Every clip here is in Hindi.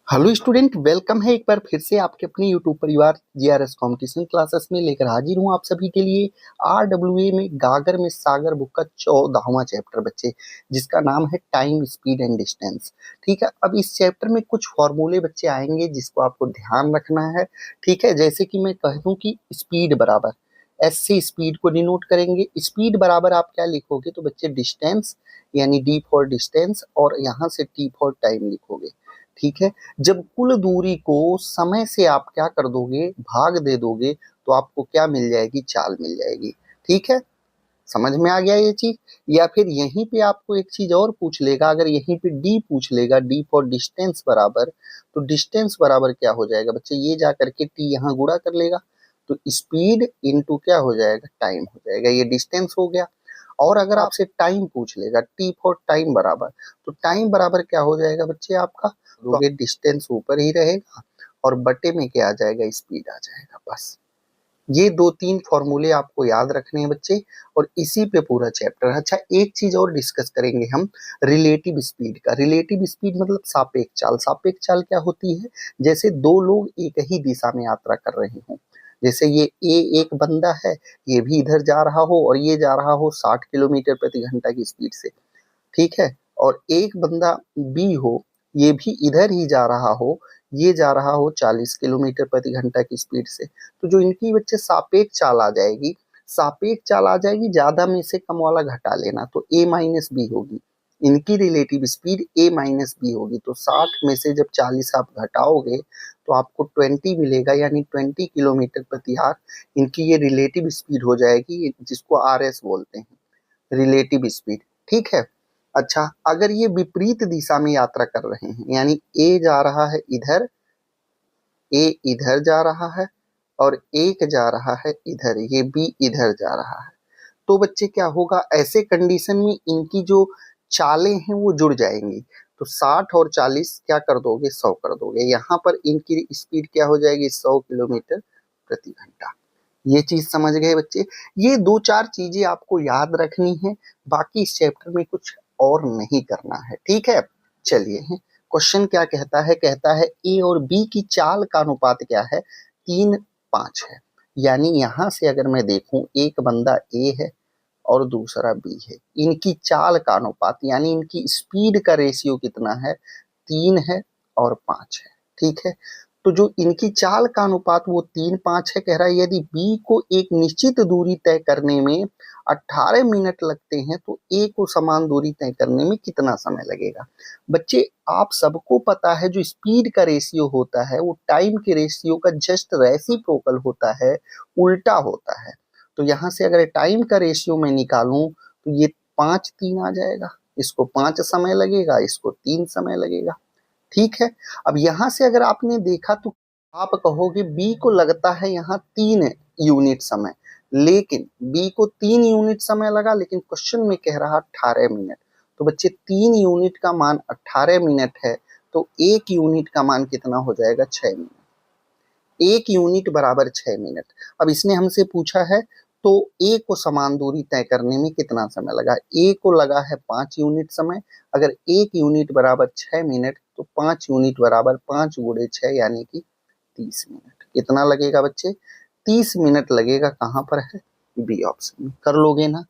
हेलो स्टूडेंट, वेलकम है एक बार फिर से आपके अपने यूट्यूब परिवार जीआरएस कंपटीशन क्लासेस में लेकर हाजिर हूँ आप सभी के लिए। आरडब्ल्यूए में गागर में सागर बुक का 14वां चैप्टर बच्चे, जिसका नाम है टाइम स्पीड एंड डिस्टेंस। ठीक है, अब इस चैप्टर में कुछ फॉर्मूले बच्चे आएंगे जिसको आपको ध्यान रखना है। ठीक है, जैसे कि मैं कह दूं कि स्पीड बराबर एस से स्पीड को डिनोट करेंगे। स्पीड बराबर आप क्या लिखोगे तो बच्चे डिस्टेंस, यानी डी फॉर डिस्टेंस, और यहाँ से टी फॉर टाइम लिखोगे। ठीक है, जब कुल दूरी को समय से आप क्या कर दोगे, भाग दे दोगे, तो आपको क्या मिल जाएगी, चाल मिल जाएगी। ठीक है, समझ में आ गया ये चीज। या फिर यहीं पे आपको एक चीज और पूछ लेगा, अगर यहीं पे डी पूछ लेगा, डी फॉर डिस्टेंस बराबर, तो डिस्टेंस बराबर क्या हो जाएगा बच्चे, ये जा करके टी यहाँ गुणा कर लेगा, तो स्पीड इनटू क्या हो जाएगा, टाइम हो जाएगा। ये डिस्टेंस हो गया। और अगर आपसे टाइम पूछ लेगा, टी फॉर टाइम बराबर, तो टाइम बराबर क्या हो जाएगा बच्चे आपका, तो डिस्टेंस ऊपर ही रहेगा और बटे में क्या आ जाएगा, स्पीड आ जाएगा। बस ये दो तीन फॉर्मूले आपको याद रखने हैं बच्चे, और इसी पे पूरा चैप्टर है। अच्छा, एक चीज और डिस्कस करेंगे हम, रिलेटिव स्पीड का। रिलेटिव स्पीड मतलब सापेक्ष चाल। सापेक्ष चाल क्या होती है, जैसे दो लोग एक ही दिशा में यात्रा कर रहे हों, जैसे ये एक बंदा है, ये भी इधर जा रहा हो और ये जा रहा हो 60 किलोमीटर प्रति घंटा की स्पीड से। ठीक है, और एक बंदा बी हो, ये भी इधर ही जा रहा हो, ये जा रहा हो 40 किलोमीटर प्रति घंटा की स्पीड से, तो जो इनकी बच्चे सापेक्ष चाल आ जाएगी, सापेक्ष चाल आ जाएगी, ज्यादा में से कम वाला घटा लेना, तो ए माइनस बी होगी। इनकी रिलेटिव स्पीड ए माइनस बी होगी, तो 60 में से जब 40 आप घटाओगे तो आपको 20 मिलेगा, यानी 20 किलोमीटर प्रति आवर इनकी ये रिलेटिव स्पीड हो जाएगी, जिसको आर एस बोलते हैं, रिलेटिव स्पीड। ठीक है। अच्छा, अगर ये विपरीत दिशा में यात्रा कर रहे हैं, यानी ए जा रहा है इधर, ए इधर जा रहा है, और एक जा रहा है इधर, ये बी इधर जा रहा है, तो बच्चे क्या होगा, ऐसे कंडीशन में इनकी जो चालें हैं वो जुड़ जाएंगी, तो 60 और 40 क्या कर दोगे, 100 कर दोगे। यहाँ पर इनकी स्पीड क्या हो जाएगी, 100 किलोमीटर प्रति घंटा। ये चीज समझ गए बच्चे। ये दो चार चीजें आपको याद रखनी है, बाकी इस चैप्टर में कुछ और नहीं करना है। ठीक है, चलिए क्वेश्चन क्या कहता है, कहता है ए और बी की चाल का अनुपात क्या है, 3:5 है। यानी यहां से अगर मैं देखूं, एक बंदा ए है और दूसरा बी है, इनकी चाल का अनुपात यानी इनकी स्पीड का रेशियो कितना है, 3 है और 5 है। ठीक है, तो जो इनकी चाल का अनुपात वो 3:5 है, कह रहा है यदि बी को एक निश्चित दूरी तय करने में 18 मिनट लगते हैं तो ए को समान दूरी तय करने में कितना समय लगेगा। बच्चे, आप सबको पता है जो स्पीड का रेशियो होता है वो टाइम के रेशियो का जस्ट रेसिप्रोकल होता है, उल्टा होता है। तो यहाँ से अगर टाइम का रेशियो मैं निकालूं तो ये 5:3 आ जाएगा, इसको 5 समय लगेगा, इसको 3 समय लगेगा। ठीक है, अब यहां से अगर आपने देखा तो आप कहोगे बी को लगता है यहाँ 3 यूनिट समय, लेकिन बी को 3 यूनिट समय लगा, लेकिन क्वेश्चन में कह रहा 18 मिनट। तो बच्चे 3 यूनिट का मान 18 मिनट है, तो 1 यूनिट का मान कितना हो जाएगा, 6 मिनट। 1 यूनिट बराबर 6 मिनट। अब इसने हमसे पूछा है तो ए को समान दूरी तय करने में कितना समय लगा, ए को लगा है 5 यूनिट समय। अगर 1 यूनिट बराबर 6 मिनट, तो 5 यूनिट बराबर 5 गुणे 6 यानी कि 30 मिनट। कितना लगेगा बच्चे, 30 मिनट लगेगा। कहाँ पर है, बी ऑप्शन में। कर लोगे ना,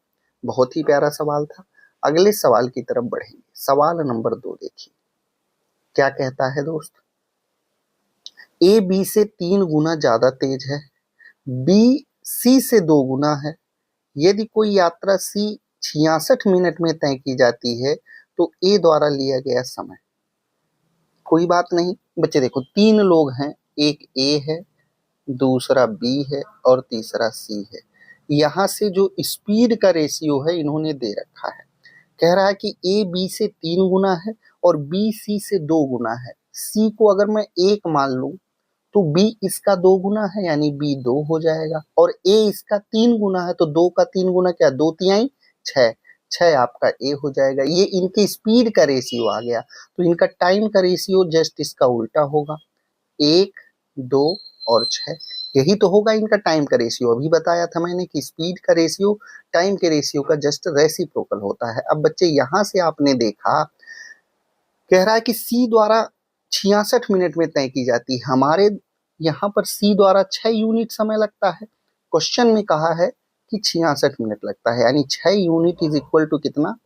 बहुत ही प्यारा सवाल था। अगले सवाल की तरफ बढ़ेंगे। सवाल नंबर 2 देखिए क्या कहता है दोस्त, ए बी से 3 गुना ज्यादा तेज है, बी सी से 2 गुना है। यदि कोई यात्रा सी 66 मिनट में तय की जाती है तो ए द्वारा लिया गया समय। कोई बात नहीं बच्चे, देखो 3 लोग हैं, एक ए है, दूसरा बी है और तीसरा सी है। यहाँ से जो स्पीड का रेशियो है इन्होंने दे रखा है, कह रहा है कि ए बी से 3 गुना है और बी सी से 2 गुना है। सी को अगर मैं 1 मान लूं तो बी इसका 2 गुना है, यानी बी 2 हो जाएगा, और ए इसका 3 गुना है, तो 2 का 3 गुना क्या, 2 तिहाई 6, 6 आपका ए हो जाएगा। ये इनके स्पीड का रेशियो आ गया, तो इनका टाइम का रेशियो जस्ट इसका उल्टा होगा, 1, 2 और 6। यही तो होगा इनका टाइम का रेशियो। अभी बताया था मैंने कि स्पीड का रेशियो टाइम के रेशियो का जस्ट रेसिप्रोकल होता है। अब बच्चे यहाँ से आपने देखा, कह रहा है कि सी द्वारा 66 मिनट में तय की जाती है। हमारे यहाँ पर सी द्वारा 6 यूनिट समय लगता है। क्वेश्चन में कहा है कि 66 मिनट लगता है, यानी 6 यूनिट इज इक्वल टू कितना,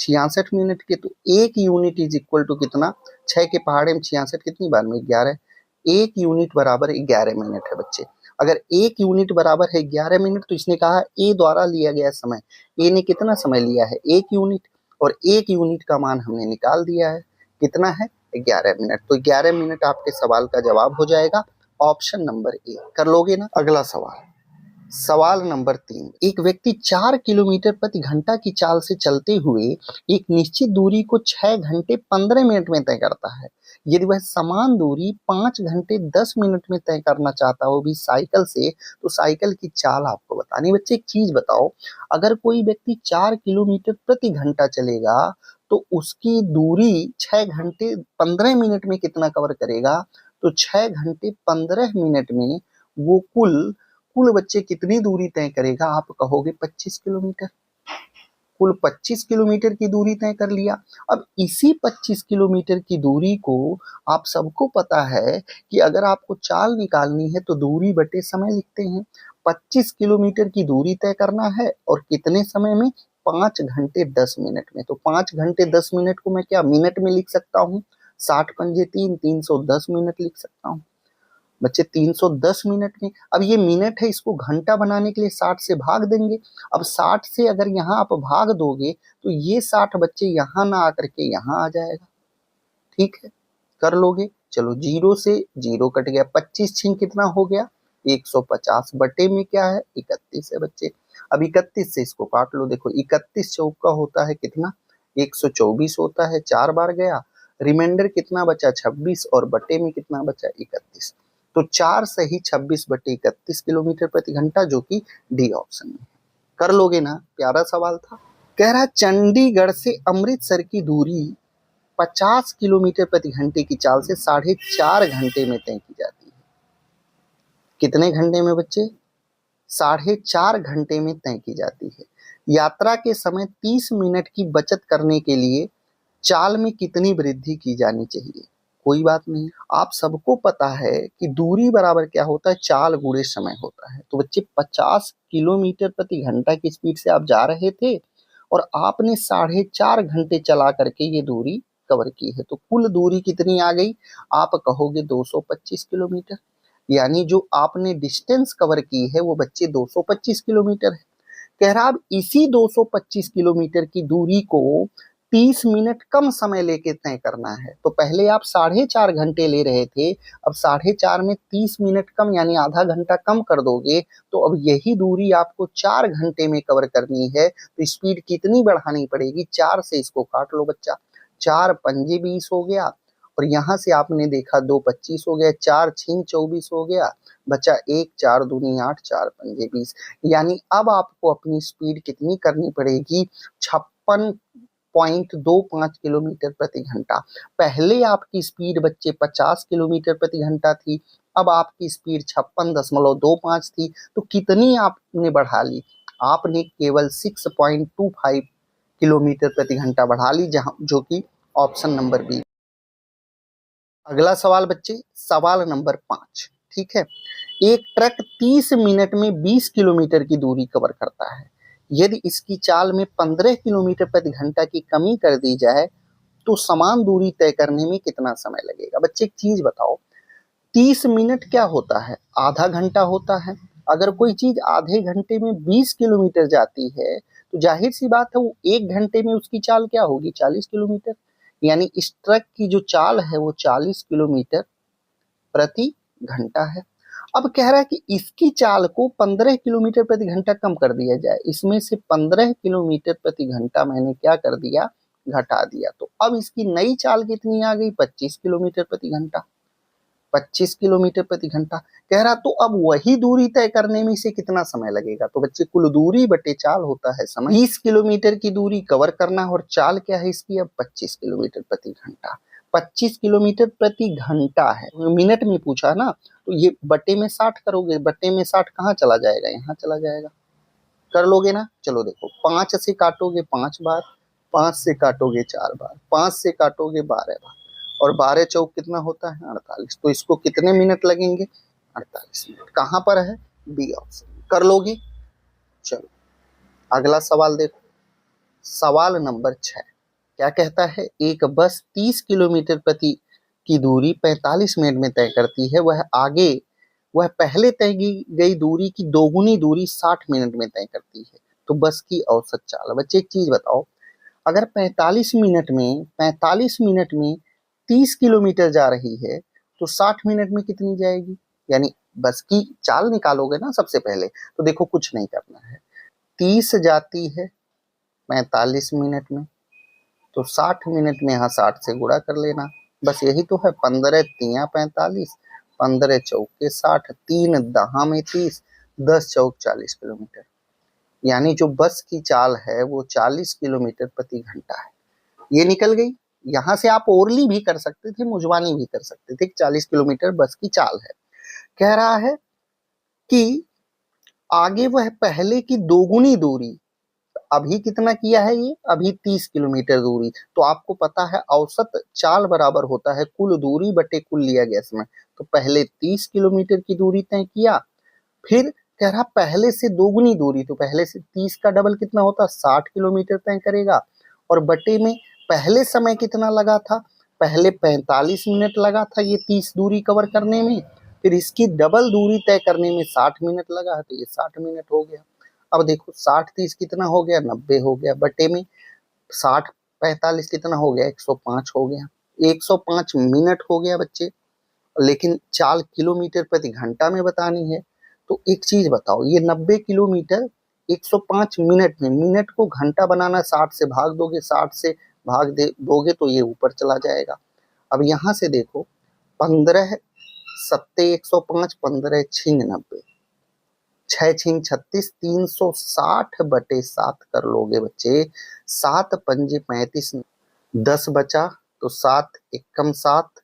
66 मिनट के, तो 1 यूनिट इज इक्वल टू कितना, 6 के पहाड़े में 66 कितनी बार में 11, 1 यूनिट बराबर 11 मिनट है बच्चे। अगर 1 यूनिट बराबर है 11 मिनट, तो इसने कहा ए द्वारा लिया गया समय, ए ने कितना समय लिया है 1 यूनिट, और 1 यूनिट का मान हमने निकाल दिया है, कितना है 11 मिनट। तो 11 मिनट आपके सवाल का जवाब हो जाएगा ऑप्शन नंबर ए। कर लोगे ना। अगला सवाल, सवाल नंबर 3, एक व्यक्ति 4 किलोमीटर प्रति घंटा की चाल से चलते हुए एक निश्चित दूरी को 6 घंटे 15 मिनट में तय करता है। यदि वह समान दूरी 5 घंटे 10 मिनट में तय करना चाहता हो भी साइकिल से, तो साइकिल की चाल आपको बतानी। बच्चे एक चीज बताओ, अगर कोई व्यक्ति 4 किलोमीटर प्रति घंटा चलेगा तो उसकी दूरी 6 घंटे 15 मिनट में कितना कवर करेगा, तो 6 घंटे 15 मिनट में वो कुल बच्चे कितनी दूरी तय करेगा, आप कहोगे 25 किलोमीटर। कुल 25 किलोमीटर की दूरी तय कर लिया। अब इसी 25 किलोमीटर की दूरी को, आप सबको पता है कि अगर आपको चाल निकालनी है तो दूरी बटे समय लिखते हैं। 25 किलोमीटर की दूरी तय करना है और कितने समय में, 5 घंटे 10 मिनट में। तो 5 घंटे 10 मिनट को मैं क्या मिनट में लिख सकता हूँ, 60 पंजे 3, 310 मिनट लिख सकता हूँ बच्चे, 310 मिनट में। अब ये मिनट है, इसको घंटा बनाने के लिए 60 से भाग देंगे। अब 60 से अगर यहाँ आप भाग दोगे तो ये 60 बच्चे यहाँ ना आकर के यहाँ आ जाएगा। ठीक है, कर लोगे। चलो, 0 से 0 कट गया, 25 छीन कितना हो गया 150, बटे में क्या है 31 है बच्चे। अब 31 से इसको काट लो। देखो 31 चौका होता है कितना 124 होता है, 4 बार गया, रिमाइंडर कितना बचा 26, और बटे में कितना बचा 31। तो 4 सही 26 बटे 31 किलोमीटर प्रति घंटा, जो कि डी ऑप्शन में। कर लोगे ना। प्यारा सवाल था। कह रहा चंडीगढ़ से अमृतसर की दूरी 50 किलोमीटर प्रति घंटे की चाल से 4.5 घंटे में तय की जाती है। कितने घंटे में बच्चे, 4.5 घंटे में तय की जाती है। यात्रा के समय 30 मिनट की बचत करने के लिए चाल में कितनी वृद्धि की जानी चाहिए। कोई बात नहीं, आप सबको पता है कि दूरी बराबर क्या होता है, चाल गुणे समय होता है। तो बच्चे 50 किलोमीटर प्रति घंटा की स्पीड से आप जा रहे थे और आपने 4.5 घंटे चला करके ये दूरी कवर की है, तो कुल दूरी कितनी आ गई, आप कहोगे 225 किलोमीटर। यानी जो आपने डिस्टेंस कवर की है वो बच्चे 225 किलोमीटर है। कह रहा अब इसी 225 किलोमीटर की दूरी को 30 मिनट कम समय लेके तय करना है। तो पहले आप 4.5 घंटे ले रहे थे, अब 4.5 में 30 मिनट कम, यानी आधा घंटा कम कर दोगे, तो अब यही दूरी आपको 4 घंटे में कवर करनी है। तो स्पीड कितनी बढ़ानी पड़ेगी, 4 से इसको काट लो बच्चा, 4 पंजे 20 हो गया, और यहाँ से आपने देखा 2 25 हो गया, 4 छीन 24 हो गया, बचा 1, 4 दूनी 8, 4 पंजे 20। यानी अब आपको अपनी स्पीड कितनी करनी पड़ेगी, 56.25 किलोमीटर प्रति घंटा। पहले आपकी स्पीड बच्चे 50 किलोमीटर प्रति घंटा थी, अब आपकी स्पीड 56.25 थी। तो कितनी आपने बढ़ा ली, आपने केवल 6.25 किलोमीटर प्रति घंटा बढ़ा ली, जहां जो कि ऑप्शन नंबर बी। अगला सवाल बच्चे, सवाल नंबर 5। ठीक है, एक ट्रक 30 मिनट में 20 किलोमीटर की दूरी कवर करता है। यदि इसकी चाल में 15 किलोमीटर प्रति घंटा की कमी कर दी जाए तो समान दूरी तय करने में कितना समय लगेगा। बच्चे एक चीज बताओ, 30 मिनट क्या होता है, आधा घंटा होता है। अगर कोई चीज आधे घंटे में 20 किलोमीटर जाती है तो जाहिर सी बात है वो 1 घंटे में उसकी चाल क्या होगी 40 किलोमीटर। यानी इस ट्रक की जो चाल है वो 40 किलोमीटर प्रति घंटा है। अब कह रहा है कि इसकी चाल को 15 किलोमीटर प्रति घंटा कम कर दिया जाए। इसमें से 15 किलोमीटर प्रति घंटा मैंने क्या कर दिया, घटा दिया। तो अब इसकी नई चाल कितनी आ गई, 25 किलोमीटर प्रति घंटा। 25 किलोमीटर प्रति घंटा कह रहा, तो अब वही दूरी तय करने में इसे कितना समय लगेगा। तो बच्चे कुल दूरी बटे चाल होता है समय। 20 किलोमीटर की दूरी कवर करना और चाल क्या है इसकी अब 25 किलोमीटर प्रति घंटा। 25 किलोमीटर प्रति घंटा है, मिनट में पूछा ना, तो ये बटे में 60 करोगे, बटे में 60 कहाँ चला जाएगा, यहाँ चला जाएगा। कर लोगे ना। चलो देखो, 5 से काटोगे 5 बार, 5 से काटोगे 4 बार, 5 से काटोगे 12 बार, और 12 चौक कितना होता है 48, तो इसको कितने मिनट लगेंगे 48 मिनट। कहाँ पर है बी ऑप्शन, कर लोगे। चलो अगला सवाल देखो, सवाल नंबर 6 क्या कहता है, एक बस 30 किलोमीटर प्रति की दूरी 45 मिनट में तय करती है, वह पहले तय की गई दूरी की दोगुनी दूरी 60 मिनट में तय करती है, तो बस की औसत चाल। बच्चे एक चीज बताओ, अगर 45 मिनट में 30 किलोमीटर जा रही है तो 60 मिनट में कितनी जाएगी, यानी बस की चाल निकालोगे ना सबसे पहले। तो देखो कुछ नहीं करना है, 30 जाती है 45 मिनट में, तो 60 मिनट में यहाँ 60 से गुणा कर लेना, बस यही तो है। 15 तिया 45, 15 चौके 60, 3 दहा में 30, 10 चौक 40 किलोमीटर, यानी जो बस की चाल है वो 40 किलोमीटर प्रति घंटा है। ये निकल गई। यहाँ से आप ओरली भी कर सकते थे, मुजवानी भी कर सकते थे, 40 किलोमीटर बस की चाल है। कह रहा है कि आगे वह पहले की दोगुनी दूरी, अभी कितना किया है ये, अभी 30 किलोमीटर दूरी, तो आपको पता है औसत चाल बराबर होता है कुल दूरी बटे कुल लिया गया समय। तो पहले 30 किलोमीटर की दूरी तय किया, फिर कह रहा पहले से दोगुनी दूरी, तो पहले से 30 का डबल कितना होता 60 किलोमीटर तय करेगा, और बटे में पहले समय कितना लगा था, पहले 45 मिनट लगा था ये 30 दूरी कवर करने में, फिर इसकी डबल दूरी तय करने में 60 मिनट लगा है, तो ये 60 मिनट हो गया। अब देखो 60 30 कितना हो गया 90 हो गया, बटे में 60 45 कितना हो गया 105 हो गया, 105 मिनट हो गया बच्चे। लेकिन चाल किलोमीटर प्रति घंटा में बतानी है, तो एक चीज बताओ, ये 90 किलोमीटर 105 मिनट में, मिनट को घंटा बनाना, 60 से भाग दोगे, 60 से भाग दे दोगे तो ये ऊपर चला जाएगा। अब यहाँ से देखो 15 सत्ते 105, 15 छिंग 90, 6 छिंग 36, 360 बटे 7 कर लोगे बच्चे, 7 पंजे 35, 10 बचा तो 7 एकम 7,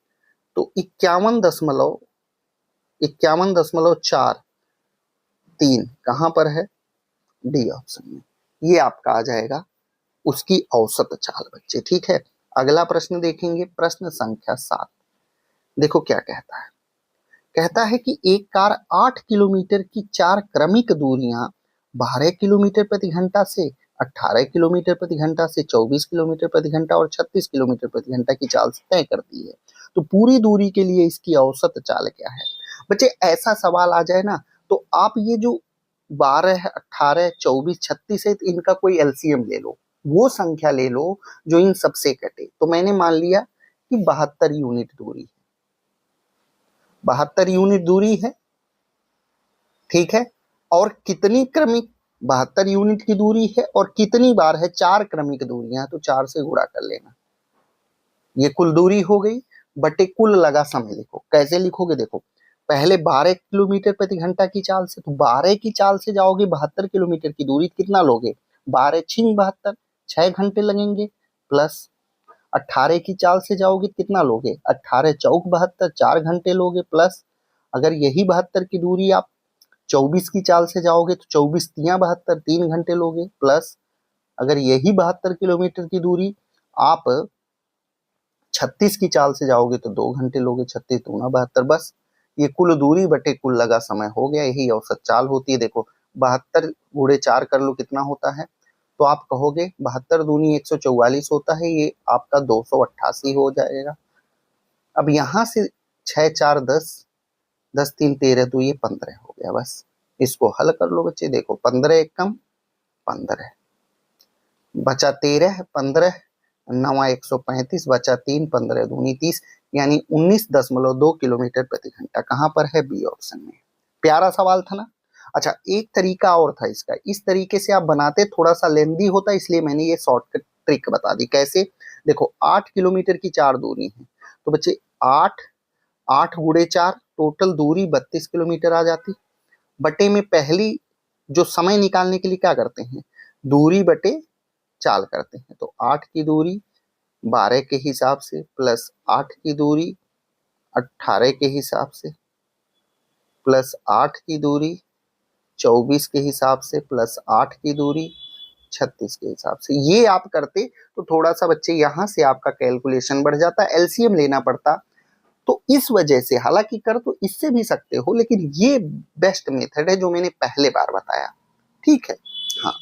तो 51.43 कहाँ पर है डी ऑप्शन में, ये आपका आ जाएगा उसकी औसत चाल बच्चे। ठीक है, अगला प्रश्न देखेंगे, प्रश्न संख्या 7। देखो क्या कहता है, कहता है कि एक कार 8 किलोमीटर की 4 क्रमिक दूरियां 12 किलोमीटर प्रति घंटा से 18 किलोमीटर प्रति घंटा से 24 किलोमीटर प्रति घंटा और 36 किलोमीटर प्रति घंटा की चाल से तय करती है, तो पूरी दूरी के लिए इसकी औसत चाल क्या है। बच्चे ऐसा सवाल आ जाए ना, तो आप ये जो 12 18 24 36 है, इनका कोई एलसीएम ले लो, वो संख्या ले लो जो इन सबसे कटे। तो मैंने मान लिया कि 72 यूनिट दूरी, 72 यूनिट दूरी है, ठीक है, और कितनी क्रमिक 72 यूनिट की दूरी है और कितनी बार है 4 क्रमिक दूरियां, तो 4 से गुणा कर लेना, ये कुल दूरी हो गई बटे कुल लगा समय। लिखो कैसे लिखोगे, देखो पहले 12 किलोमीटर प्रति घंटा की चाल से, तो 12 की चाल से जाओगे 72 किलोमीटर की दूरी, कितना लोगे 12 छिंग 72, 6 घंटे लगेंगे, प्लस 18 की चाल से जाओगे कितना लोगे 18 चौक 72, 4 घंटे लोगे, प्लस अगर यही 72 की दूरी आप 24 की चाल से जाओगे तो 24 तिया 72, 3 घंटे लोगे, प्लस अगर यही 72 किलोमीटर की दूरी आप 36 की चाल से जाओगे तो 2 घंटे लोगे, 36 दूना 72, बस ये कुल दूरी बटे कुल लगा समय हो गया, यही औसत चाल होती है। देखो 72 गुणे 4 कर लो कितना होता है, तो आप कहोगे 72 दूनी 144 होता है, ये आपका 288 हो जाएगा। अब यहाँ से 6 4 10, 10 3 13, तो ये 15 हो गया, बस इसको हल कर लो बच्चे। देखो 15 एकम 15, बचा 13, 15 9 135, बचा 3, 15 दूनी 30, यानी 19.2 किलोमीटर प्रति घंटा कहाँ पर है बी ऑप्शन में। प्यारा सवाल था ना। अच्छा एक तरीका और था इसका, इस तरीके से आप बनाते थोड़ा सा लेंदी होता, इसलिए मैंने ये शॉर्टकट ट्रिक बता दी। कैसे, देखो 8 किलोमीटर की 4 दूरी है, तो बच्चे 8 गुणे 4 टोटल दूरी 32 किलोमीटर आ जाती, बटे में पहली जो समय निकालने के लिए क्या करते हैं, दूरी बटे चाल करते हैं, तो 8 की दूरी 12 के हिसाब से, प्लस 8 की दूरी 18 के हिसाब से, प्लस 8 की दूरी 24 के हिसाब से, प्लस 8 की दूरी 36 के हिसाब से ये आप करते तो थोड़ा सा बच्चे यहाँ से आपका कैलकुलेशन बढ़ जाता, एलसीएम लेना पड़ता। तो इस वजह से हालांकि कर तो इससे भी सकते हो, लेकिन ये बेस्ट मेथड है जो मैंने पहले बार बताया। ठीक है, हाँ।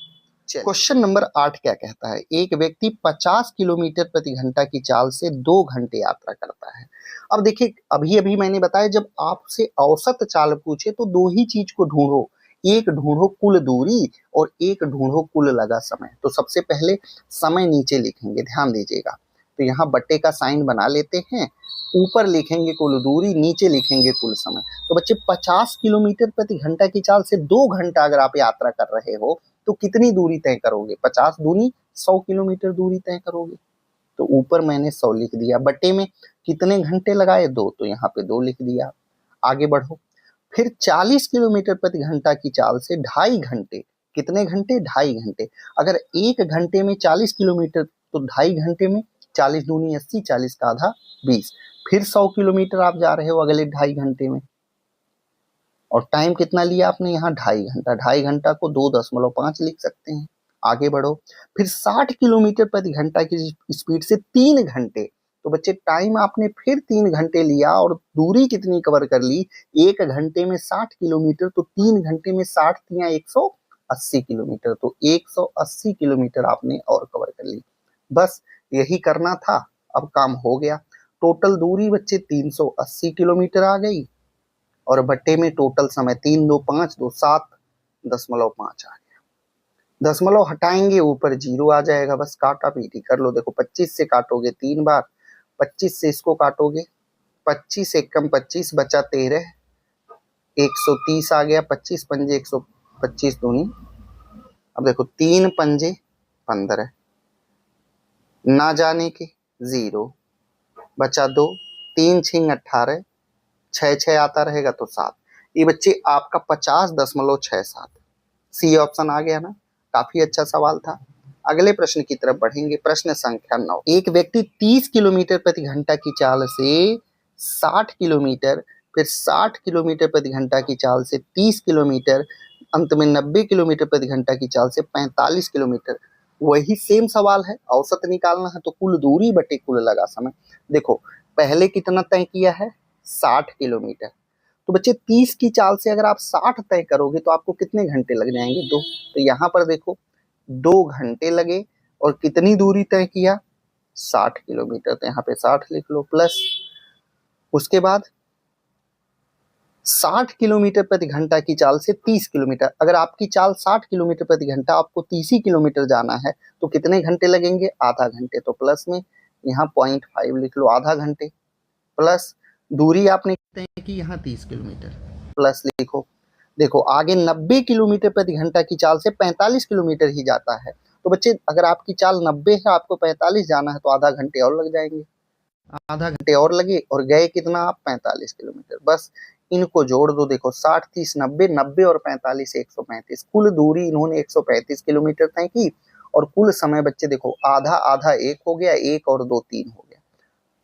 क्वेश्चन नंबर 8 क्या कहता है, एक व्यक्ति 50 किलोमीटर प्रति घंटा की चाल से 2 घंटे यात्रा करता है। अब देखिए, अभी अभी मैंने बताया जब आपसे औसत चाल पूछे तो दो ही चीज को ढूंढो, एक ढूंढो कुल दूरी और एक ढूंढो कुल लगा समय। तो सबसे पहले समय नीचे लिखेंगे, ध्यान दीजिएगा। तो यहाँ बट्टे का साइन बना लेते हैं, ऊपर लिखेंगे कुल दूरी, नीचे लिखेंगे कुल समय। तो बच्चे 50 किलोमीटर प्रति घंटा की चाल से 2 घंटा अगर आप यात्रा कर रहे हो तो कितनी दूरी तय करोगे, 50 दूनी 100 किलोमीटर दूरी तय करोगे। तो ऊपर मैंने 100 लिख दिया, बट्टे में कितने घंटे लगाए 2, तो यहाँ पे 2 लिख दिया। आगे बढ़ो, फिर 40 किलोमीटर प्रति घंटा की चाल से 2.5 घंटे, कितने घंटे 2.5 घंटे। अगर 1 घंटे में 40 किलोमीटर तो 2.5 घंटे में 40 दूनी 80, 40 का आधा 20, फिर 100 किलोमीटर आप जा रहे हो अगले 2.5 घंटे में। और टाइम कितना लिया आपने यहाँ 2.5 घंटा, 2.5 घंटा को 2.5 लिख सकते हैं। आगे बढ़ो, फिर 60 किलोमीटर प्रति घंटा की स्पीड से 3 घंटे। तो बच्चे टाइम आपने फिर 3 घंटे लिया और दूरी कितनी कवर कर ली, 1 घंटे में 60 किलोमीटर, तो 3 घंटे में 60 या 180 किलोमीटर, तो 180 किलोमीटर आपने और कवर कर ली। बस यही करना था, अब काम हो गया। टोटल दूरी बच्चे 380 किलोमीटर आ गई और बट्टे में टोटल समय 3 2 5 2 7.5 आ गया। दशमलव हटाएंगे ऊपर 0 आ जाएगा, बस काटा पीटी कर लो। देखो 25 से काटोगे 3 बार, 25 से इसको काटोगे, 25 एकम 25 बचा 13, 130 आ गया। 25 पंजे 125 दूनी, अब देखो 3 पंजे 15, ना जाने के 0 बचा 2, 3 छिंग 18, 6 आता रहेगा तो 7। ये बच्चे आपका 50.67 सी ऑप्शन आ गया ना। काफी अच्छा सवाल था। अगले प्रश्न की तरफ बढ़ेंगे, प्रश्न संख्या 9। एक व्यक्ति 30 किलोमीटर प्रति घंटा की चाल से 60 किलोमीटर, फिर 60 किलोमीटर प्रति घंटा की चाल से 30 किलोमीटर, अंत में 90 किलोमीटर प्रति घंटा की चाल से 45 किलोमीटर। वही सेम सवाल है, औसत निकालना है तो कुल दूरी बटे कुल लगा समय। देखो पहले कितना तय किया है 60 किलोमीटर, तो बच्चे 30 की चाल से अगर आप 60 तय करोगे तो आपको कितने घंटे लग जाएंगे 2। तो यहाँ पर देखो 2 घंटे लगे और कितनी दूरी तय किया 60 किलोमीटर, तो यहाँ पे 60 लिख लो, प्लस उसके बाद 60 किलोमीटर प्रति घंटा की चाल से 30 किलोमीटर। अगर आपकी चाल 60 किलोमीटर प्रति घंटा, आपको 30 ही किलोमीटर जाना है तो कितने घंटे लगेंगे, आधा घंटे। तो प्लस में यहाँ 0.5 लिख लो, आधा घंटे, प्लस दूरी आपने तय की यहाँ 30 किलोमीटर, प्लस लिखो। देखो आगे 90 किलोमीटर प्रति घंटा की चाल से 45 किलोमीटर ही जाता है, तो बच्चे अगर आपकी चाल 90 है, आपको 45 जाना है तो आधा घंटे और लग जाएंगे, आधा घंटे और लगे और गए कितना आप 45 किलोमीटर। बस इनको जोड़ दो, देखो 60 30 90, 90 और 45 135, कुल दूरी इन्होंने 135 किलोमीटर तय की। और कुल समय बच्चे देखो आधा आधा 1 हो गया, 1 और 2 3 हो गया,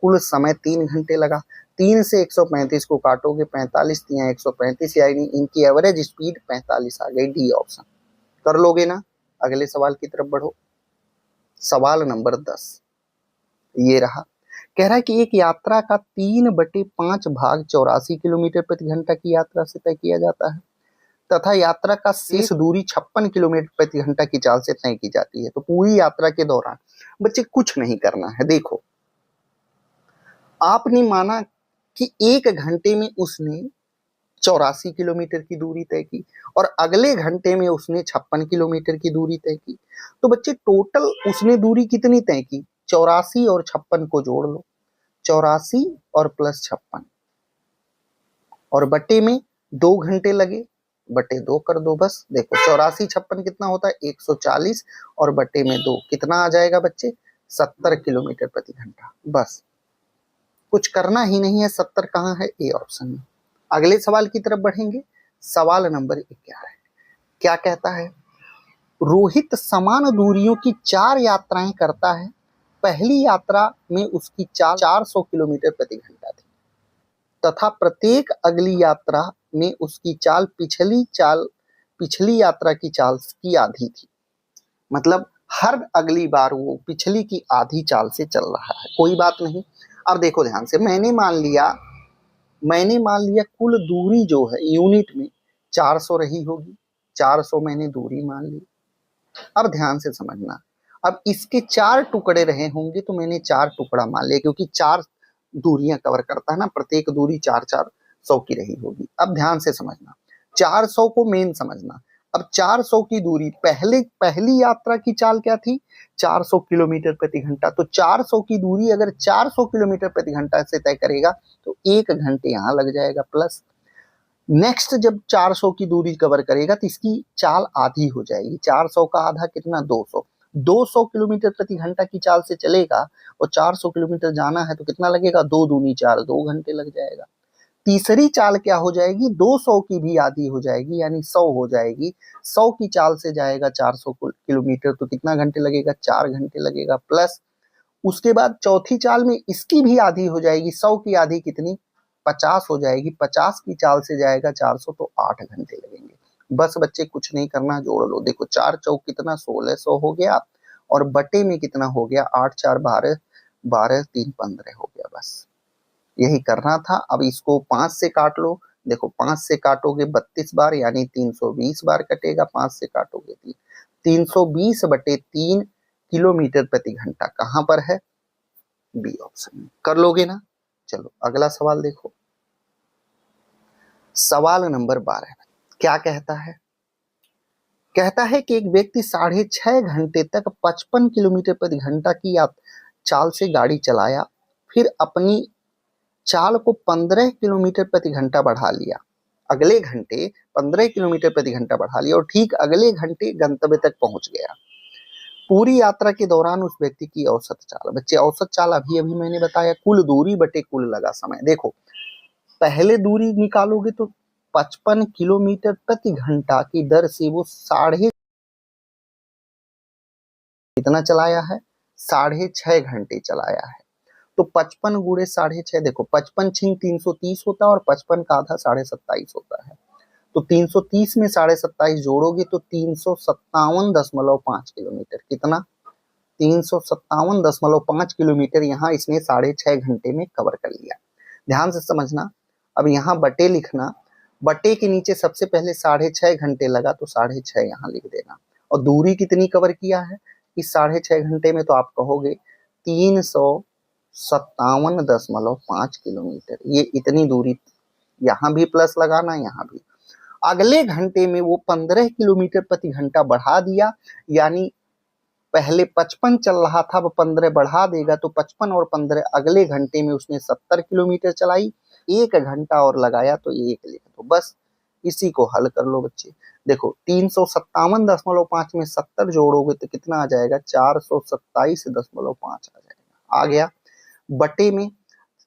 कुल समय 3 घंटे लगा। 3 से 135 को काटोगे 45 या 135, यानी इनकी एवरेज स्पीड 45 आ गई, डी ऑप्शन। कर लोगे ना। अगले सवाल की तरफ बढ़ो, सवाल नंबर 10 ये रहा। कह रहा है कि एक यात्रा का 3/5 भाग 84 किलोमीटर प्रति घंटा की यात्रा से तय किया जाता है तथा यात्रा का शेष दूरी 56 किलोमीटर प्रति घंटा की चाल से तय की जाती है। तो पूरी यात्रा के दौरान बच्चे कुछ नहीं करना है। देखो आपने माना कि 1 घंटे में उसने 84 किलोमीटर की दूरी तय की और अगले घंटे में उसने 56 किलोमीटर की दूरी तय की, तो बच्चे टोटल उसने दूरी कितनी तय की, 84 और 56 को जोड़ लो, 84 और प्लस 56 और बटे में 2 घंटे लगे, बटे 2 कर दो। बस देखो 84 56 कितना होता है 140 और बटे में 2 कितना आ जाएगा बच्चे 70 किलोमीटर प्रति घंटा। बस कुछ करना ही नहीं है, 70 कहाँ है, ए ऑप्शन में। अगले सवाल की तरफ बढ़ेंगे, सवाल नंबर 11 क्या कहता है, रोहित समान दूरियों की 4 यात्राएं करता है। पहली यात्रा में उसकी चाल 400 किलोमीटर प्रति घंटा थी तथा प्रत्येक अगली यात्रा में उसकी चाल पिछली यात्रा की चाल की आधी थी। मतलब हर अगली बार वो पिछली की आधी चाल से चल रहा है। कोई बात नहीं। अब देखो ध्यान से, मैंने मान लिया कुल दूरी जो है यूनिट में 400 रही होगी। 400 मैंने दूरी मान ली। अब ध्यान से समझना, अब इसके 4 टुकड़े रहे होंगे तो मैंने 4 टुकड़ा मान लिया, क्योंकि 4 दूरियां कवर करता है ना, प्रत्येक दूरी 4-4 100 की रही होगी। अब ध्यान से समझना, 400 को मेन समझना। अब 400 की दूरी, पहली यात्रा की चाल क्या थी? 400 किलोमीटर प्रति घंटा। तो 400 की दूरी अगर 400 किलोमीटर प्रति घंटा से तय करेगा तो 1 घंटे यहां लग जाएगा प्लस। नेक्स्ट जब 400 की दूरी कवर करेगा तो इसकी चाल आधी हो जाएगी। 400 का आधा कितना? 200। 200 किलोमीटर प्रति घंटा की चाल से चलेगा और 400 किलोमीटर जाना है तो कितना लगेगा? 2 दूनी 4, 2 घंटे लग जाएगा। तीसरी चाल क्या हो जाएगी? 200 की भी आधी हो जाएगी, यानी 100 हो जाएगी। 100 की चाल से जाएगा 400 किलोमीटर तो कितना घंटे लगेगा? 4 घंटे लगेगा प्लस। उसके बाद चौथी चाल में इसकी भी आधी हो जाएगी। 100 की आधी कितनी? 50 हो जाएगी। 50 की चाल से जाएगा 400 तो 8 घंटे लगेंगे। बस बच्चे कुछ नहीं करना, जोड़ लो। देखो 4 चौक कितना? 1600 हो गया, और बटे में कितना हो गया? 8 4 12, 12 3 15 हो गया। बस यही करना था। अब इसको 5 से काट लो। देखो 5 से काटोगे 32 बार, यानी 320 बार कटेगा। 5 से काटोगे 320 बटे 3 किलोमीटर प्रति घंटा कहां पर है? बी ऑप्शन में। कर लोगे ना? चलो अगला सवाल देखो। सवाल नंबर 12 क्या कहता है? कहता है कि एक व्यक्ति 6.5 घंटे तक 55 किलोमीटर प्रति घंटा की चाल से गाड़ी चलाया, फिर अपनी चाल को 15 किलोमीटर प्रति घंटा बढ़ा लिया। अगले घंटे 15 किलोमीटर प्रति घंटा बढ़ा लिया और ठीक अगले घंटे गंतव्य तक पहुंच गया। पूरी यात्रा के दौरान उस व्यक्ति की औसत चाल, बच्चे औसत चाल अभी अभी मैंने बताया, कुल दूरी बटे कुल लगा समय। देखो पहले दूरी निकालोगे तो 55 किलोमीटर प्रति घंटा की दर से वो कितना चलाया है? 6.5 घंटे चलाया है। तो 55 गुणे 6.5, देखो 55 छिंग 330 होता है और 55 का आधा 27.5 होता है। तो 330 में 27.5 जोड़ोगे तो 357.5 किलोमीटर। कितना? 357.5 किलोमीटर यहाँ इसने 6.5 घंटे में कवर कर लिया। ध्यान से समझना। अब यहाँ बटे लिखना, बटे के नीचे सबसे पहले 6.5 घंटे लगा तो 6.5 यहाँ लिख देना। और दूरी कितनी कवर किया है इस 6.5 घंटे में? तो आप कहोगे 357.5 किलोमीटर। ये इतनी दूरी, यहाँ भी प्लस लगाना, यहाँ भी। अगले घंटे में वो 15 किलोमीटर प्रति घंटा बढ़ा दिया, यानी पहले 55 चल रहा था, अब 15 बढ़ा देगा तो 55 और 15 अगले घंटे में उसने 70 किलोमीटर चलाई। 1 घंटा और लगाया तो 1 लिख दो। बस इसी को हल कर लो बच्चे। देखो 357.5 में 70 जोड़ोगे तो कितना आ जाएगा? 427.5 आ जाएगा। आ गया। बटे में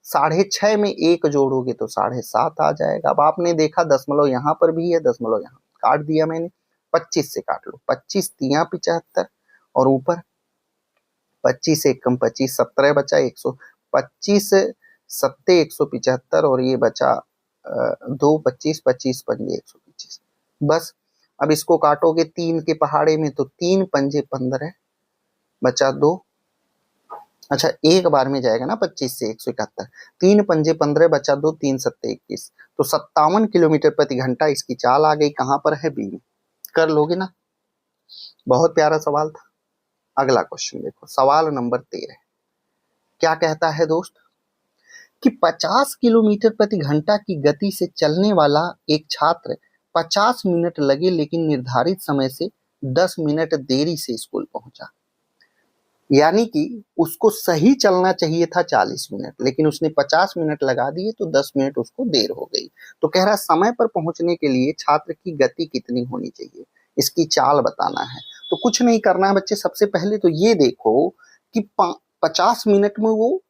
6.5 में 1 जोड़ोगे तो 7.5 आ जाएगा। अब आपने देखा दशमलव यहाँ पर भी है, दशमलव यहाँ काट दिया मैंने। 25 से काट लो। 25 तिया 75 और ऊपर 25 एक कम 25, 17 बचा 125, 7 175 और ये बचा 2 25, 25 पंजे 125। बस अब इसको काटोगे 3 के पहाड़े में तो 3 पंजे 15 बचा 2। अच्छा एक बार में जाएगा ना 25 से 171। 3 पंजे 15 बचा 2, 3 7 21। तो 57 किलोमीटर प्रति घंटा इसकी चाल आ गई। कहां पर है? बी में। कर लोगे ना? बहुत प्यारा सवाल था। अगला क्वेश्चन देखो, सवाल नंबर 13 क्या कहता है दोस्त? कि 50 किलोमीटर प्रति घंटा की गति से चलने वाला एक छात्र 50 मिनट लगे लेकिन निर्धारित समय से 10 मिनट देरी से स्कूल पहुंचा। यानी कि उसको सही चलना चाहिए था 40 मिनट, लेकिन उसने 50 मिनट लगा दिए तो 10 मिनट उसको देर हो गई। तो कह रहा समय पर पहुंचने के लिए छात्र की गति कितनी होनी चाहिए, इसकी चाल बताना है। तो कुछ नहीं करना है बच्चे, सबसे पहले तो ये देखो कि 50 मिनट में वो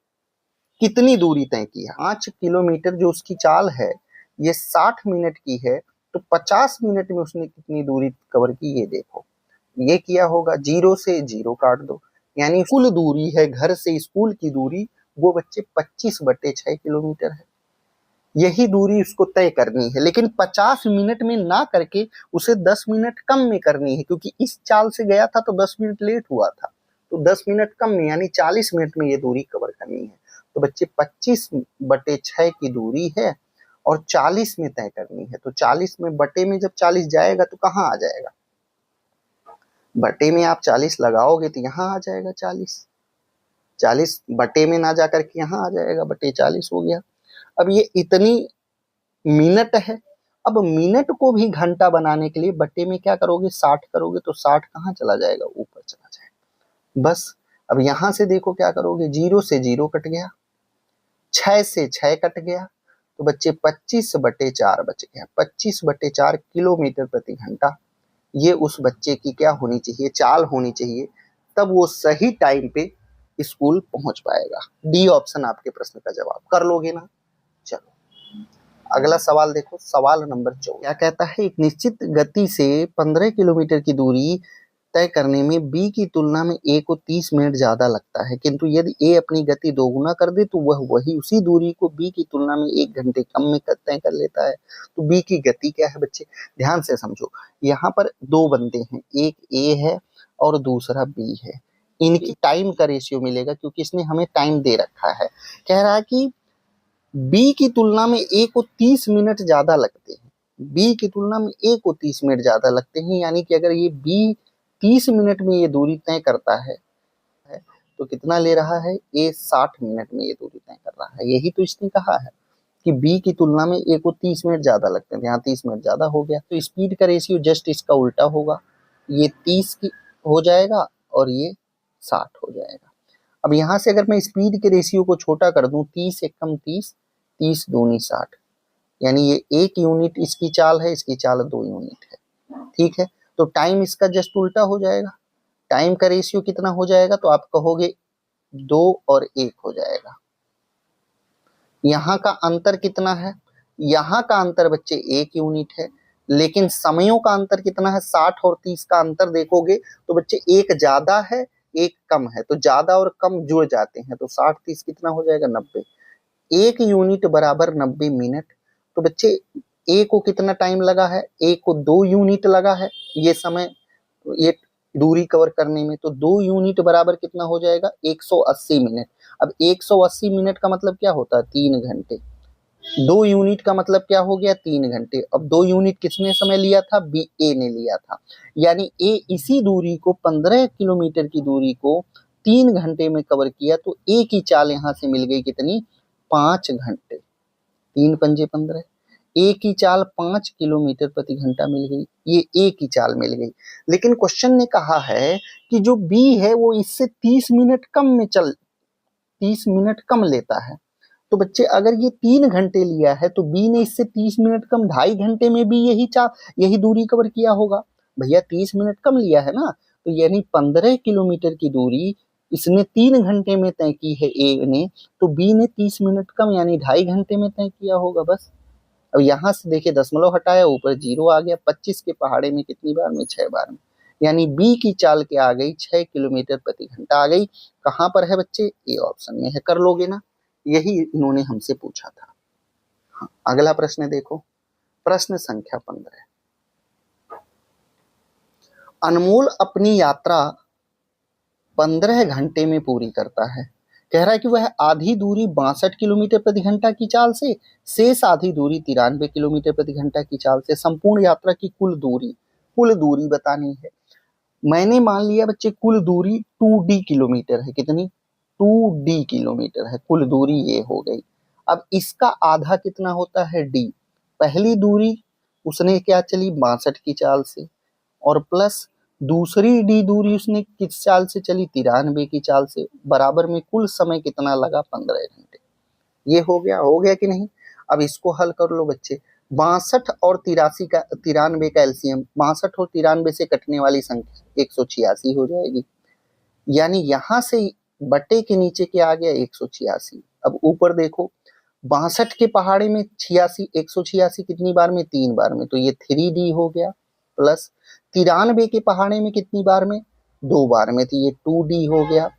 कितनी दूरी तय की है। 5 किलोमीटर जो उसकी चाल है ये 60 मिनट की है, तो 50 मिनट में उसने कितनी दूरी कवर की ये देखो। ये किया होगा, 0 से 0 काट दो, यानी कुल दूरी है घर से स्कूल की दूरी वो बच्चे 25/6 किलोमीटर है। यही दूरी उसको तय करनी है, लेकिन 50 मिनट में ना करके उसे 10 मिनट कम में करनी है, क्योंकि इस चाल से गया था तो 10 मिनट लेट हुआ था, तो 10 मिनट कम में यानी 40 मिनट में ये दूरी कवर करनी है। तो बच्चे 25/6 की दूरी है और 40 में तय करनी है, तो 40 में बटे में जब 40 जाएगा तो कहाँ आ जाएगा, बटे में आप 40 लगाओगे तो यहाँ आ जाएगा 40, 40 बटे में ना जाकर के यहाँ आ जाएगा, बटे 40 हो गया। अब ये इतनी मिनट है, अब मिनट को भी घंटा बनाने के लिए बटे में क्या करोगे, 60 करोगे, तो 60 कहाँ चला जाएगा, ऊपर चला जाएगा बस। अब यहां से देखो क्या करोगे, 0 से 0 कट गया, 6 से 6 कट गया, तो बच्चे 25/4 बच गया, 25/4 किलोमीटर प्रति घंटा। ये उस बच्चे की क्या होनी चाहिए, चाल होनी चाहिए, तब वो सही टाइम पे स्कूल पहुंच पाएगा। डी ऑप्शन आपके प्रश्न का जवाब, कर लोगे ना। चलो अगला सवाल देखो, सवाल नंबर 14 क्या कहता है, एक निश्चित गति से 15 किलोमीटर की दूरी तय करने में बी की तुलना में ए को 30 मिनट ज्यादा लगता है, किंतु यदि ए अपनी गति दोगुना कर दे तो वह वही उसी दूरी को बी की तुलना में 1 घंटे कम में तय कर लेता है। तो बी की गति क्या है बच्चे, ध्यान से समझो, यहाँ पर दो बंदे हैं, एक ए है और दूसरा बी है, इनकी टाइम का रेशियो मिलेगा, क्योंकि इसने हमें टाइम दे रखा है। कह रहा है कि बी की तुलना में ए को 30 मिनट ज्यादा लगते हैं, बी की तुलना में ए को 30 मिनट ज्यादा लगते हैं, यानी कि अगर ये बी 30 मिनट में ये दूरी तय करता है तो कितना ले रहा है, ए 60 मिनट में ये दूरी तय कर रहा है। यही तो इसने कहा है कि बी की तुलना में ए को 30 मिनट ज्यादा लगते हैं, यहाँ 30 मिनट ज्यादा हो गया, तो स्पीड का रेशियो जस्ट इसका उल्टा होगा, ये 30 की हो जाएगा और ये 60 हो जाएगा। अब यहाँ से अगर मैं स्पीड के रेशियो को छोटा कर दूं, 30 एकम 30, 30 दूनी 60, यानी ये 1 यूनिट इसकी चाल है, इसकी चाल 2 यूनिट है, ठीक है। तो टाइम इसका जस्ट उल्टा हो जाएगा, टाइम का रेशियो कितना हो जाएगा, तो आप कहोगे 2 और 1 हो जाएगा। यहाँ का अंतर कितना है, यहाँ का अंतर बच्चे 1 यूनिट है, लेकिन समयों का अंतर कितना है, 60 और 30 का अंतर देखोगे तो बच्चे 1 ज्यादा है 1 कम है, तो ज्यादा और कम जुड़ जाते हैं, तो 60-30 कितना हो जाएगा, 90। 1 यूनिट बराबर 90 मिनट, तो बच्चे ए को कितना टाइम लगा है, ए को 2 यूनिट लगा है ये समय, ये दूरी कवर करने में, तो 2 यूनिट बराबर कितना हो जाएगा, 180 मिनट। अब 180 मिनट का मतलब क्या होता है, 3 घंटे, 2 यूनिट का मतलब क्या हो गया, 3 घंटे। अब 2 यूनिट किसने समय लिया था, बी ए ने लिया था, यानी ए इसी दूरी को 15 किलोमीटर की दूरी को 3 घंटे में कवर किया, तो ए की चाल यहाँ से मिल गई कितनी, 5 घंटे, 3 पंजे 15, ए की चाल 5 किलोमीटर प्रति घंटा मिल गई, ये ए की चाल मिल गई। लेकिन क्वेश्चन ने कहा है कि जो बी है वो इससे 30 मिनट कम में 30 मिनट कम लेता है, तो बच्चे अगर ये 3 घंटे लिया है तो बी ने इससे 30 मिनट कम 2.5 घंटे में भी यही दूरी कवर किया होगा। भैया 30 मिनट कम लिया है ना, तो यानी 15 किलोमीटर की दूरी इसने 3 घंटे में तय की है ए ने, तो बी ने 30 मिनट कम यानी 2.5 घंटे में तय किया होगा बस। अब यहाँ से देखिए दशमलव हटाया, ऊपर 0 आ गया, 25 के पहाड़े में कितनी बार में, 6 बार में, यानी बी की चाल क्या आ गई, 6 किलोमीटर प्रति घंटा आ गई। कहाँ पर है बच्चे, ए ऑप्शन में है, कर लोगे ना, यही इन्होंने हमसे पूछा था। हाँ, अगला प्रश्न देखो, प्रश्न संख्या 15, अनमोल अपनी यात्रा 15 घंटे में पूरी करता है, कह रहा है कि वह आधी दूरी 62 किलोमीटर प्रति घंटा की चाल से, शेष आधी दूरी 93 किलोमीटर प्रति घंटा की चाल से, संपूर्ण यात्रा की कुल दूरी बतानी है। मैंने मान लिया बच्चे कुल दूरी 2D किलोमीटर है, कितनी, 2D किलोमीटर है कुल दूरी, ये हो गई। अब इसका आधा कितना होता है, डी, पहली दूरी उसने क्या चली 62 की चाल से, और प्लस दूसरी डी दूरी उसने किस चाल से चली, 93 की चाल से, बराबर में कुल समय कितना लगा, 15 घंटे। ये हो गया कि नहीं। अब इसको हल कर लो बच्चे, 62 और 93 का एलसीएम, 62 और 93 से कटने वाली संख्या 186 हो जाएगी, यानी यहां से बटे के नीचे क्या आ गया, 186। अब ऊपर देखो 62 के पहाड़े में 86, 186 कितनी बार में, 3 बार में, तो ये 3D हो गया, प्लस 93 के पहाड़े में कितनी बार में, 2 बार में, तो ये 2D हो गया,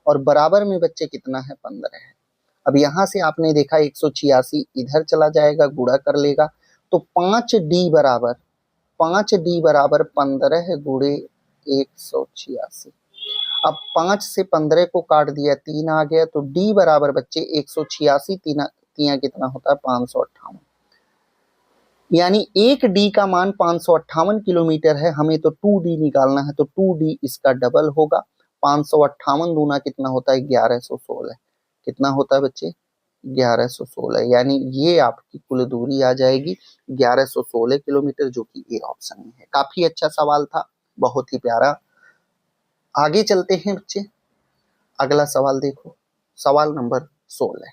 और बराबर में बच्चे कितना है, 15 है। अब यहाँ से आपने देखा 186 इधर चला जाएगा, गुणा कर लेगा तो 5D बराबर 15 गुणे 186। अब 5 से 15 को काट दिया, 3 आ गया, तो D बराबर बच्चे 186 तिया कितना होता है 558। यानी 1D का मान 558 किलोमीटर है, हमें तो 2D निकालना है, तो 2D इसका डबल होगा। 558 दूना कितना होता है 1116। कितना होता है बच्चे 1116, यानी ये आपकी कुल दूरी आ जाएगी 1116 किलोमीटर, जो कि ए ऑप्शन में है। काफी अच्छा सवाल था, बहुत ही प्यारा। आगे चलते हैं बच्चे, अगला सवाल देखो, सवाल नंबर 16।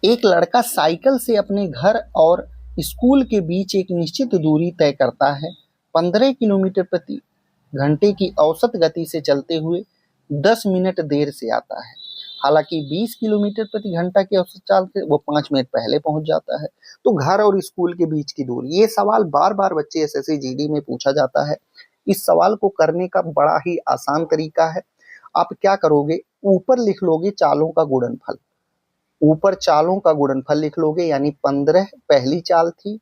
एक लड़का साइकिल से अपने घर और स्कूल के बीच एक निश्चित दूरी तय करता है। 15 किलोमीटर प्रति घंटे की औसत गति से चलते हुए 10 मिनट देर से आता है। हालांकि 20 किलोमीटर प्रति घंटा की औसत चाल से वो 5 मिनट पहले पहुंच जाता है। तो घर और स्कूल के बीच की दूरी, ये सवाल बार बार बच्चे एसएससी जीडी में पूछा जाता है। इस सवाल को करने का बड़ा ही आसान तरीका है। आप क्या करोगे, ऊपर लिख लोगे चालों का गुणनफल, ऊपर चालों का गुणनफल लिख लोगे, यानी 15 पहली चाल थी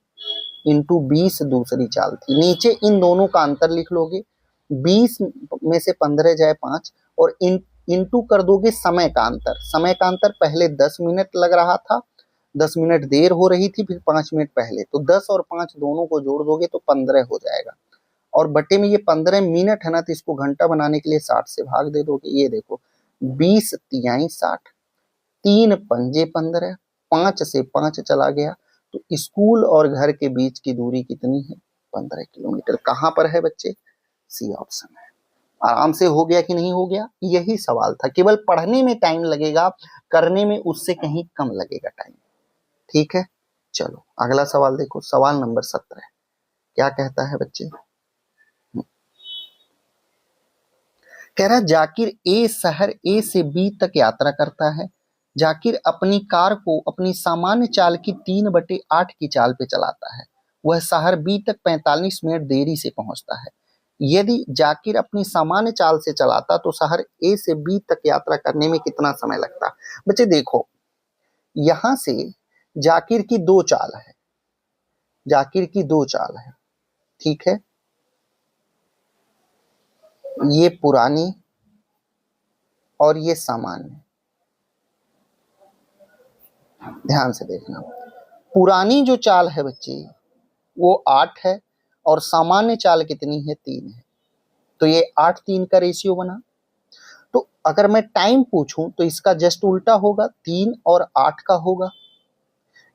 इंटू 20 दूसरी चाल थी। नीचे इन दोनों का अंतर लिख लोगे, 20 में से 15 जाए 5, और इंटू कर दोगे समय का अंतर। समय का अंतर पहले 10 मिनट लग रहा था, 10 मिनट देर हो रही थी, फिर 5 मिनट पहले, तो 10 और 5 दोनों को जोड़ दोगे तो 15 हो जाएगा। और बटे में ये 15 मिनट है ना, तो इसको घंटा बनाने के लिए 60 से भाग दे दोगे। ये देखो 20 तिहाई 60, 3 पंजे 15, 5 से 5 चला गया, तो स्कूल और घर के बीच की दूरी कितनी है 15 किलोमीटर। कहाँ पर है बच्चे, सी ऑप्शन है। आराम से हो गया कि नहीं हो गया, यही सवाल था। केवल पढ़ने में टाइम लगेगा, करने में उससे कहीं कम लगेगा टाइम। ठीक है, चलो अगला सवाल देखो, सवाल नंबर 17 क्या कहता है बच्चे। कह रहा जाकिर ए शहर ए से बी तक यात्रा करता है। जाकिर अपनी कार को अपनी सामान्य चाल की 3/8 की चाल पे चलाता है। वह शहर बी तक 45 मिनट देरी से पहुंचता है। यदि जाकिर अपनी सामान्य चाल से चलाता तो शहर ए से बी तक यात्रा करने में कितना समय लगता। बच्चे देखो, यहां से जाकिर की 2 चाल है, जाकिर की 2 चाल है, ठीक है। ये पुरानी और ये सामान्य, ध्यान से देखना। पुरानी जो चाल है बच्चे वो 8 है, और सामान्य चाल कितनी है 3 है, तो ये 8-3 का रेशियो बना। तो अगर मैं टाइम पूछूं तो इसका जस्ट उल्टा होगा, 3 और 8 का होगा।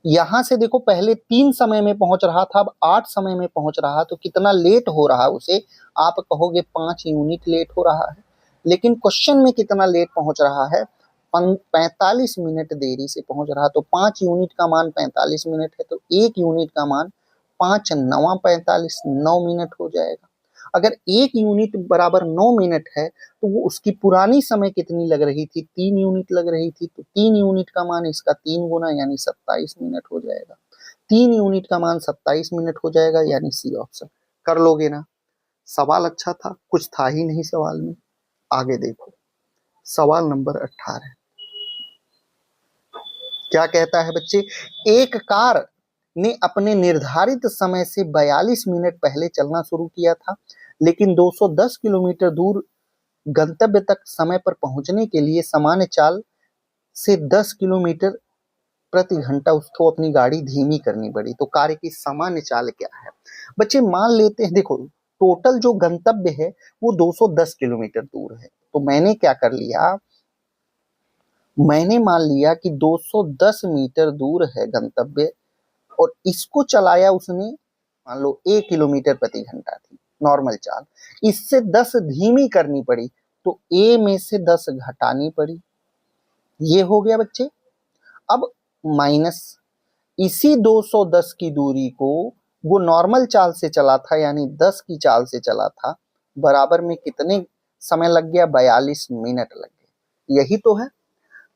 यहां से देखो पहले 3 समय में पहुंच रहा था, अब 8 समय में पहुंच रहा, तो कितना लेट हो रहा है उसे, आप कहोगे 5 यूनिट लेट हो रहा है। लेकिन क्वेश्चन में कितना लेट पहुंच रहा है, 45 मिनट देरी से पहुंच रहा। तो 5 यूनिट का मान 45 मिनट है, तो 1 यूनिट का मान 5 9 45, 9 मिनट हो जाएगा। अगर 1 यूनिट बराबर 9 मिनट है, तो वो उसकी पुरानी समय कितनी लग रही थी, 3 यूनिट लग रही थी, तो 3 यूनिट का मान इसका 3 गुना यानी 27 मिनट हो जाएगा। 3 यूनिट का मान 27 मिनट हो जाएगा, यानी सी ऑप्शन। कर लोगे ना। सवाल अच्छा था, कुछ था ही नहीं सवाल में। आगे देखो, सवाल नंबर 18 क्या कहता है बच्चे। एक कार ने अपने निर्धारित समय से 42 मिनट पहले चलना शुरू किया था, लेकिन 210 किलोमीटर दूर गंतव्य तक समय पर पहुंचने के लिए सामान्य चाल से 10 किलोमीटर प्रति घंटा उसको अपनी गाड़ी धीमी करनी पड़ी। तो कार की सामान्य चाल क्या है बच्चे, मान लेते हैं, देखो टोटल जो गंतव्य है वो 210 किलोमीटर दूर है। तो मैंने क्या कर लिया, मैंने मान लिया कि 210 मीटर दूर है गंतव्य, और इसको चलाया उसने मान लो 1 किलोमीटर प्रति घंटा थी नॉर्मल चाल, इससे 10 धीमी करनी पड़ी, तो ए में से 10 घटानी पड़ी। ये हो गया बच्चे। अब माइनस इसी 210 की दूरी को वो नॉर्मल चाल से चला था, यानी 10 की चाल से चला था, बराबर में कितने समय लग गया, 42 मिनट लग गए। यही तो है।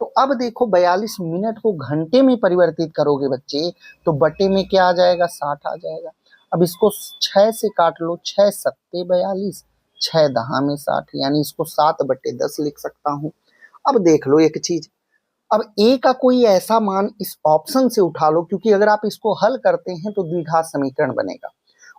तो अब देखो 42 मिनट को घंटे में परिवर्तित करोगे बच्चे, तो बटे में क्या आ जाएगा, 60 आ जाएगा। अब इसको 6 से काट लो, 6 सत्ते 42, 6 दहा में 60, यानी इसको 7/10 लिख सकता हूँ। अब देख लो एक चीज, अब ए का कोई ऐसा मान इस ऑप्शन से उठा लो, क्योंकि अगर आप इसको हल करते हैं तो द्विघात समीकरण बनेगा,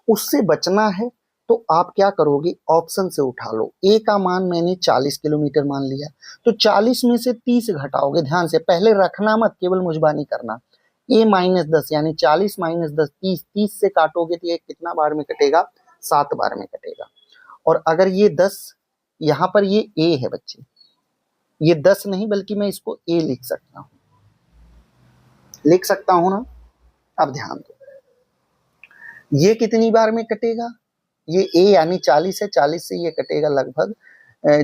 उससे बचना है तो आप क्या करोगे, ऑप्शन से उठा लो। ए का मान मैंने 40 किलोमीटर मान लिया, तो 40 में से 30 घटाओगे, ध्यान से पहले रखना मत, केवल मुजबानी करना। ए माइनस 10 यानी 40 माइनस 10 30, 30 से काटोगे तो ये कितना बार में कटेगा, 7 बार में कटेगा। और अगर ये 10, यहाँ पर ये ए है बच्चे, ये 10 नहीं बल्कि मैं इसको ए लिख सकता हूँ, लिख सकता हूँ ना। अब ध्यान दो, ये कितनी बार में कटेगा, ये ए यानी 40 है, 40 से ये कटेगा लगभग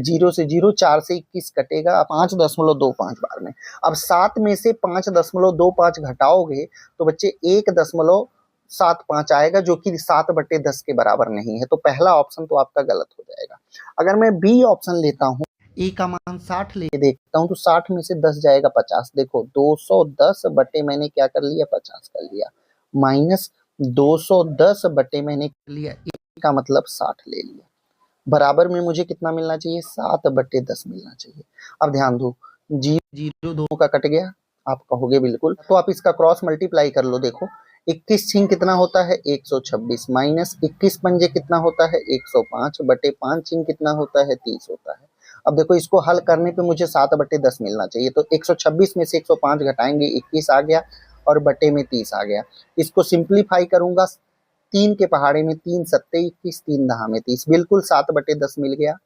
0 से 0, 4 से 21 कटेगा 5.25 बार में। अब 7 में से 5.25 घटाओगे तो बच्चे 1.75 आएगा, जो कि 7/10 के बराबर नहीं है, तो पहला ऑप्शन तो आपका गलत हो जाएगा। अगर मैं बी ऑप्शन लेता हूँ, ए का मान 60 ले देखता हूँ, तो 60 में से 10 जाएगा 50, देखो 210 बटे मैंने क्या कर लिया, 50 कर लिया, माइनस 210 बटे मैंने कर लिया, ए का मतलब 60 ले लिया, बराबर में मुझे कितना मिलना चाहिए, 7/10 मिलना चाहिए। अब ध्यान दो, जीरो दोनों का कट गया, आप कहोगे बिल्कुल, तो आप इसका क्रॉस मल्टीप्लाई कर लो, देखो 21 छिंग कितना होता है 126, माइनस 21 पंजे कितना होता है 105, बटे 5 छिंग कितना होता है 30 होता है। अब देखो इसको हल करने पे मुझे 7/10 मिलना चाहिए, तो 126 में से 105 घटाएंगे 21 आ गया, और बटे में 30 आ गया। इसको सिंप्लीफाई करूंगा, 3 के पहाड़े में 3 सत्ते 21, 3 दहा में 30, बिल्कुल 7/10 मिल गया।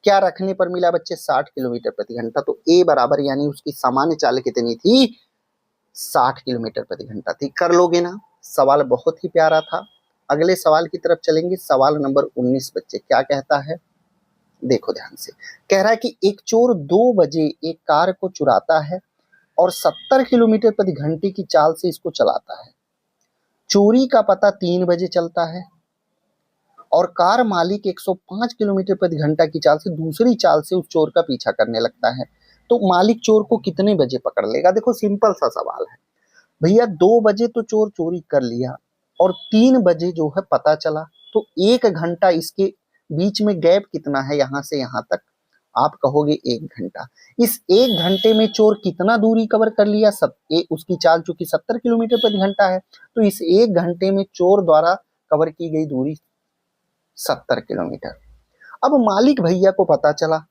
क्या रखने पर मिला बच्चे, 60 किलोमीटर प्रति घंटा। तो ए बराबर यानी उसकी सामान्य चाल कितनी थी, 60 किलोमीटर प्रति घंटा थी। कर लोगे ना, सवाल बहुत ही प्यारा था। अगले सवाल की तरफ चलेंगे, सवाल नंबर 19 बच्चे क्या कहता है, देखो ध्यान से। कह रहा है कि एक चोर 2 बजे एक कार को चुराता है और 70 किलोमीटर प्रति घंटे की चाल से इसको चलाता है। चोरी का पता 3 बजे चलता है और कार मालिक 105 किलोमीटर प्रति घंटा की चाल से दूसरी चाल से उस चोर का पीछा करने लगता है, तो मालिक चोर को कितने बजे पकड़ लेगा। देखो सिंपल सा सवाल है भैया, 2 बजे तो चोर चोरी कर लिया और 3 बजे जो है पता चला, तो 1 घंटा इसके बीच में गैप कितना है यहां से यहां तक, आप कहोगे 1 घंटा। इस 1 घंटे में चोर कितना दूरी कवर कर लिया, उसकी चाल चूंकि 70 किलोमीटर प्रति घंटा है, तो इस 1 घंटे में चोर द्वारा कवर की गई दूरी 70 किलोमीटर। अब मालिक भैया को पता चला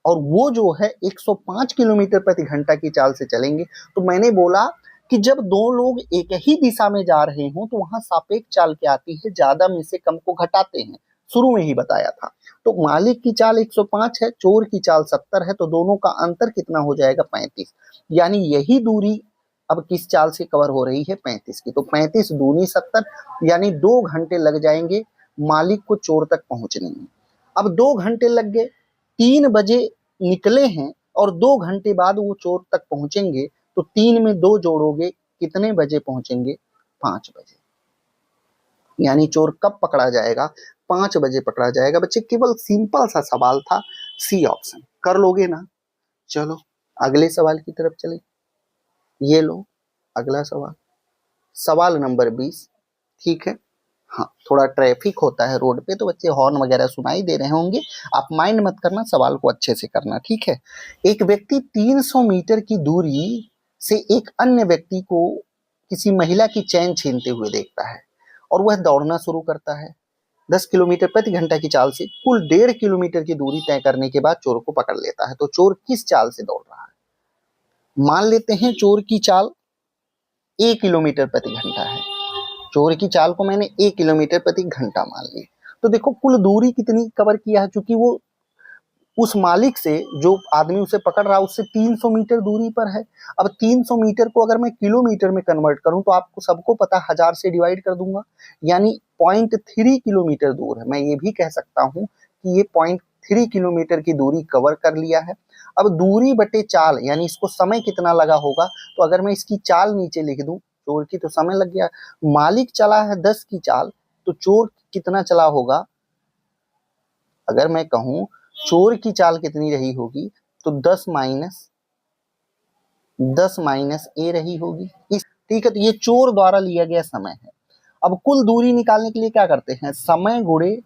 और वो जो है 105 किलोमीटर प्रति घंटा की चाल से चलेंगे, तो मैंने बोला कि जब दो लोग एक ही दिशा में जा रहे हों तो वहां सापेक्ष चाल क्या आती है, ज्यादा में से कम को घटाते हैं, शुरू में ही बताया था। तो मालिक की चाल 105 है, चोर की चाल 70 है, तो दोनों का अंतर कितना हो जाएगा 35, यानी यही दूरी अब किस चाल से कवर हो रही है 35 की, तो 35 दूनी 70, यानी 2 घंटे लग जाएंगे मालिक को चोर तक पहुंचने में। अब 2 घंटे लग गए, 3 बजे निकले हैं और 2 घंटे बाद वो चोर तक पहुंचेंगे, तो 3 में 2 जोड़ोगे कितने बजे पहुंचेंगे, 5 बजे, यानी चोर कब पकड़ा जाएगा, 5 बजे पकड़ा जाएगा। बच्चे केवल सिंपल सा सवाल था, सी ऑप्शन। कर लोगे ना, चलो अगले सवाल की तरफ चले। ये लो अगला सवाल, सवाल नंबर 20, ठीक है। हाँ, थोड़ा ट्रैफिक होता है रोड पे तो बच्चे हॉर्न वगैरह सुनाई दे रहे होंगे, आप माइंड मत करना, सवाल को अच्छे से करना, ठीक है। एक व्यक्ति 300 मीटर की दूरी से एक अन्य व्यक्ति को किसी महिला की चैन छीनते हुए देखता है और वह दौड़ना शुरू करता है 10 किलोमीटर प्रति घंटा की चाल से। कुल 1.5 किलोमीटर की दूरी तय करने के बाद चोर को पकड़ लेता है, तो चोर किस चाल से दौड़ रहा है। मान लेते हैं चोर की चाल 1 किलोमीटर प्रति घंटा है, चोर की चाल को मैंने 1 किलोमीटर प्रति घंटा मान ली, तो देखो कुल दूरी कितनी कवर किया है, चूंकि वो उस मालिक से, जो आदमी उसे पकड़ रहा है उससे 300 मीटर दूरी पर है। अब 300 मीटर को अगर मैं किलोमीटर में कन्वर्ट करूं तो आपको सबको पता 1000 से डिवाइड कर दूंगा, यानी 0.3 किलोमीटर दूर है। मैं ये भी कह सकता हूं कि ये 0.3 किलोमीटर की दूरी कवर कर लिया है। अब दूरी बटे चाल, यानी इसको समय कितना लगा होगा, तो अगर मैं इसकी चाल नीचे लिख दूं, चोर की तो समय लग गया, मालिक चला है 10 की चाल, तो चोर कितना चला होगा, अगर मैं कहूं चोर की चाल कितनी रही होगी, तो 10 माइनस ए रही होगी, ठीक है। तो ये चोर द्वारा लिया गया समय है। अब कुल दूरी निकालने के लिए क्या करते हैं, समय गुणे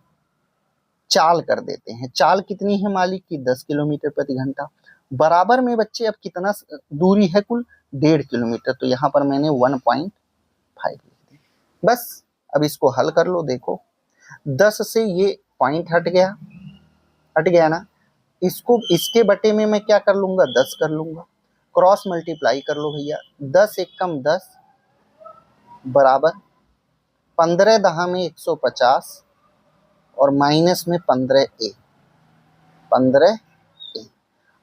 चाल कर देते हैं। चाल कितनी है मालिक की, 10 किलोमीटर प्रति घंटा, बराबर में बच्चे अब कितना दूरी है कुल 1.5 किलोमीटर, तो यहाँ पर मैंने 1.5 लिख दी। बस अब इसको हल कर लो। देखो 10 से ये पॉइंट हट गया ना, इसको इसके बटे में मैं क्या कर लूंगा, 10 कर लूंगा। क्रॉस मल्टीप्लाई कर लो भैया, 10 एकम 10 बराबर 15 दहा में 150 और माइनस में 15a।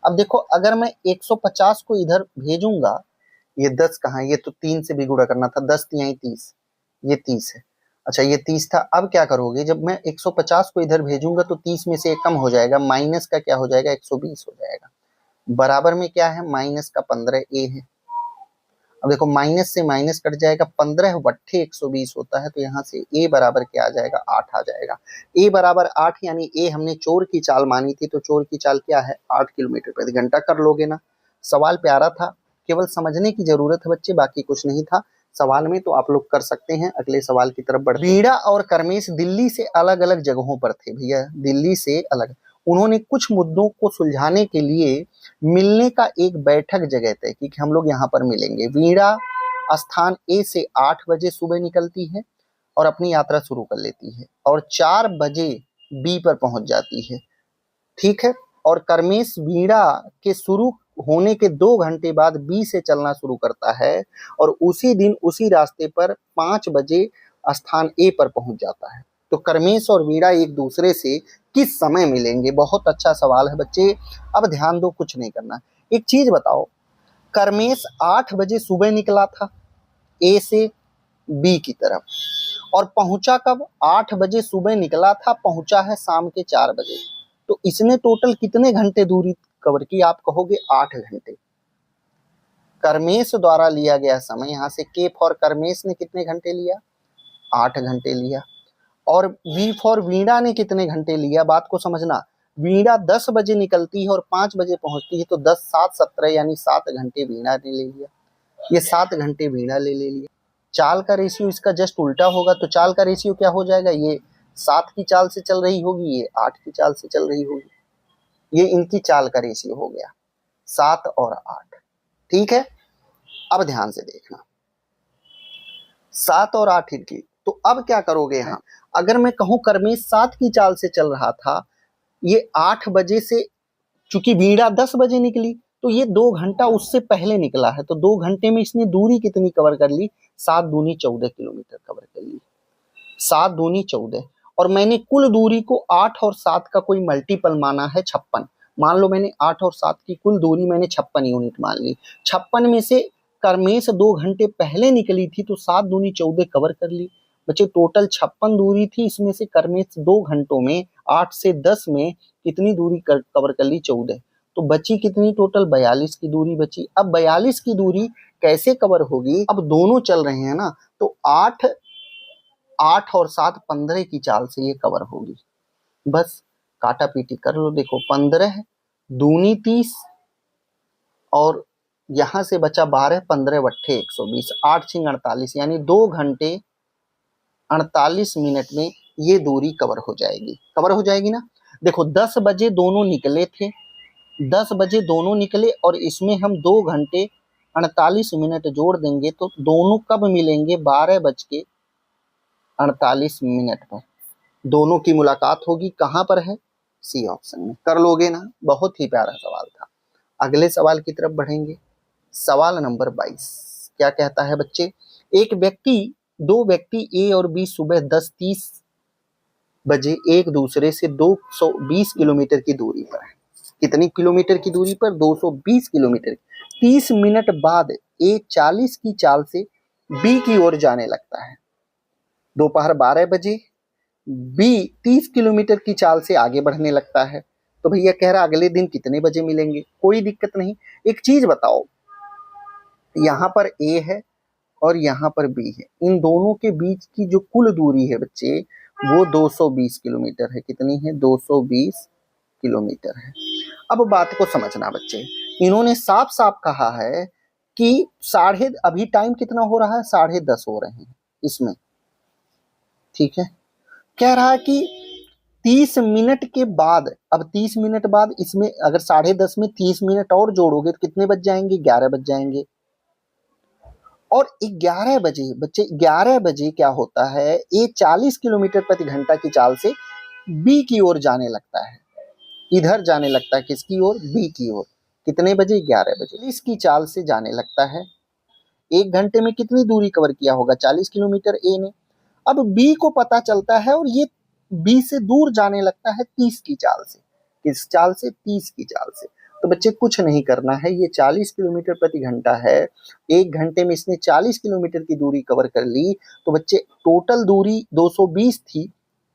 अब देखो अगर मैं 150 को इधर भेजूंगा, ये 10 कहाँ है, ये तो 3 से भी गुणा करना था, 10 तिहाई 30, ये 30 है। अच्छा ये 30 था। अब क्या करोगे, जब मैं 150 को इधर भेजूंगा तो 30 में से एक कम हो जाएगा, माइनस का क्या हो जाएगा, 120 हो जाएगा। बराबर में क्या है, माइनस का 15a है। अब देखो माइनस से माइनस कट जाएगा, 15 बट्ठे 120 होता है, तो यहाँ से a बराबर क्या आ जाएगा, 8 आ जाएगा। a बराबर 8 यानी a हमने चोर की चाल मानी थी, तो चोर की चाल क्या है, 8 किलोमीटर प्रति घंटा। कर लोगे ना। सवाल प्यारा था, केवल समझने की जरूरत है बच्चे, बाकी कुछ नहीं था सवाल में, तो आप लोग कर सकते हैं। अगले सवाल की तरफ बढ़ते हैं। वीणा और कर्मेश दिल्ली से अलग अलग जगहों पर थे भैया, दिल्ली से अलग। उन्होंने कुछ मुद्दों को सुलझाने के लिए मिलने का एक बैठक जगह तय की कि हम लोग यहाँ पर मिलेंगे। वीणा स्थान ए से 8 बजे सुबह निकलती है और अपनी यात्रा शुरू कर लेती है और 4 बजे बी पर पहुंच जाती है, ठीक है। और कर्मेश वीणा के शुरू होने के 2 घंटे बाद बी से चलना शुरू करता है और उसी दिन उसी रास्ते पर 5 बजे स्थान ए पर पहुंच जाता है। तो कर्मेश और वीणा एक दूसरे से किस समय मिलेंगे? बहुत अच्छा सवाल है बच्चे, अब ध्यान दो, कुछ नहीं करना। एक चीज बताओ, कर्मेश 8 बजे सुबह निकला था ए से बी की तरफ और पहुंचा कब, 8 बजे सुबह निकला था, पहुंचा है शाम के 4 बजे। तो इसने टोटल कितने घंटे दूरी कवर की? आप कहोगे 8 घंटे। कर्मेश द्वारा लिया गया समय, यहां से के फॉर कर्मेश ने कितने घंटे लिया, 8 घंटे लिया। और वी फॉर वीणा ने कितने घंटे लिया? बात को समझना, वीणा 10 बजे निकलती है और 5 बजे पहुंचती है, तो 10 7 17 यानी 7 घंटे वीणा ने ले लिया। ये 7 घंटे वीणा ले लिया। चाल का रेशियो इसका जस्ट उल्टा होगा, तो चाल का रेशियो क्या हो जाएगा, ये 7 की चाल से चल रही होगी, ये 8 की चाल से चल रही होगी। ये इनकी चाल का रेशियो हो गया 7 और 8, ठीक है। अब ध्यान से देखना, 7 और 8 इनकी। तो अब क्या करोगे यहाँ, अगर मैं कहूं कर्मेश 7 की चाल से चल रहा था, ये 8 बजे से, चूंकि वीणा 10 बजे निकली, तो ये 2 घंटा उससे पहले निकला है, तो 2 घंटे में इसने दूरी कितनी कवर कर ली, 7 दूनी 14 किलोमीटर कवर कर ली। 7 दूनी 14, और मैंने कुल दूरी को 8 और 7 का कोई मल्टीपल माना है 56। मान लो मैंने 8 और 7 की कुल दूरी मैंने 56 यूनिट मान ली। 56 में से कर्मेश 2 घंटे पहले निकली थी, तो 7 दूनी 14 कवर कर ली। बच्चे टोटल 56 दूरी थी, इसमें से कर्मेश 2 घंटों में 8 से 10 में कितनी दूरी कवर कर ली, 14। तो बची कितनी टोटल, 42 की दूरी बची। अब 42 की दूरी कैसे कवर होगी, अब दोनों चल रहे हैं ना, तो 8 और 7 15 की चाल से ये कवर होगी। बस काटा पीटी कर लो। देखो 15 दूनी 30 और यहां से बचा 12, 15 बट्ठे 120, 8 छिंग 48, यानी 2 घंटे 48 मिनट में ये दूरी कवर हो जाएगी ना। देखो 10 बजे दोनों निकले थे, 10 बजे दोनों निकले और इसमें हम 2 घंटे 48 मिनट जोड़ देंगे, तो दोनों कब मिलेंगे, 12 बज के 48 मिनट पर दोनों की मुलाकात होगी। कहां पर है, सी ऑप्शन में। कर लोगे ना, बहुत ही प्यारा सवाल था। अगले सवाल की तरफ बढ़ेंगे। सवाल नंबर 22 क्या कहता है बच्चे, दो व्यक्ति ए और बी सुबह 10:30 बजे एक दूसरे से 220 किलोमीटर की दूरी पर है। कितनी किलोमीटर की दूरी पर, 220 किलोमीटर। 30 मिनट बाद ए 40 की चाल से बी की ओर जाने लगता है। दोपहर 12 बजे बी 30 किलोमीटर की चाल से आगे बढ़ने लगता है। तो भैया कह रहा अगले दिन कितने बजे मिलेंगे, कोई दिक्कत नहीं। एक चीज बताओ, यहाँ पर ए है और यहाँ पर बी है, इन दोनों के बीच की जो कुल दूरी है बच्चे, वो 220 किलोमीटर है। कितनी है, 220 किलोमीटर है। अब बात को समझना बच्चे, इन्होंने साफ साफ कहा है कि अभी टाइम कितना हो रहा है, 10:30 हो रहे हैं इसमें, ठीक है। कह रहा है कि 30 मिनट के बाद, अब 30 मिनट बाद इसमें अगर 10:30 में 30 मिनट और जोड़ोगे तो कितने बज जाएंगे? 11 बज जाएंगे। और 11 बजे बच्चे, 11 बजे क्या होता है, ये 40 किलोमीटर प्रति घंटा की चाल से बी की ओर जाने लगता है, इधर जाने लगता है, किसकी ओर? बी की ओर। कितने बजे? 11 बजे। इसकी चाल से जाने लगता है। 1 घंटे में कितनी दूरी कवर किया होगा? 40 किलोमीटर ए ने। अब बी को पता चलता है और ये बी से दूर जाने लगता है 30 की चाल से। किस चाल से? 30 की चाल से। तो बच्चे कुछ नहीं करना है, ये 40 किलोमीटर प्रति घंटा है, 1 घंटे में इसने 40 किलोमीटर की दूरी कवर कर ली। तो बच्चे टोटल दूरी 220 थी,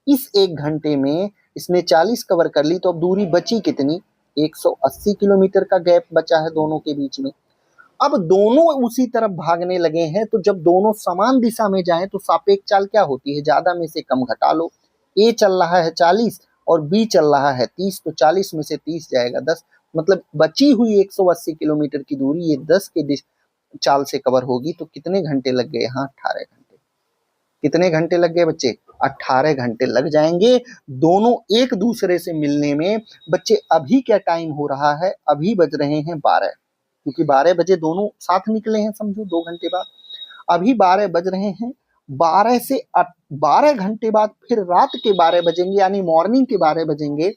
इस 1 घंटे में इसने 40 कवर कर ली, तो अब दूरी बची कितनी? 180 किलोमीटर का गैप बचा है दोनों के बीच में। अब दोनों उसी तरफ भागने लगे हैं, तो जब दोनों समान दिशा में जाएं तो सापेक्ष चाल क्या होती है? ज्यादा में से कम घटा लो। ए चल रहा है 40 और बी चल रहा है 30, तो 40 में से 30 जाएगा 10, मतलब बची हुई 180 किलोमीटर की दूरी ये 10 के चाल से कवर होगी। तो कितने घंटे लग गए? यहाँ 18 घंटे। कितने घंटे लग गए बच्चे? 18 घंटे लग जाएंगे दोनों एक दूसरे से मिलने में। बच्चे अभी क्या टाइम हो रहा है? अभी बज रहे हैं 12, क्योंकि 12 बजे दोनों साथ निकले हैं, समझो 2 घंटे बाद। अभी 12 बज रहे हैं, 12 घंटे बाद फिर रात के 12 बजेंगे, यानी मॉर्निंग के 12 बजेंगे।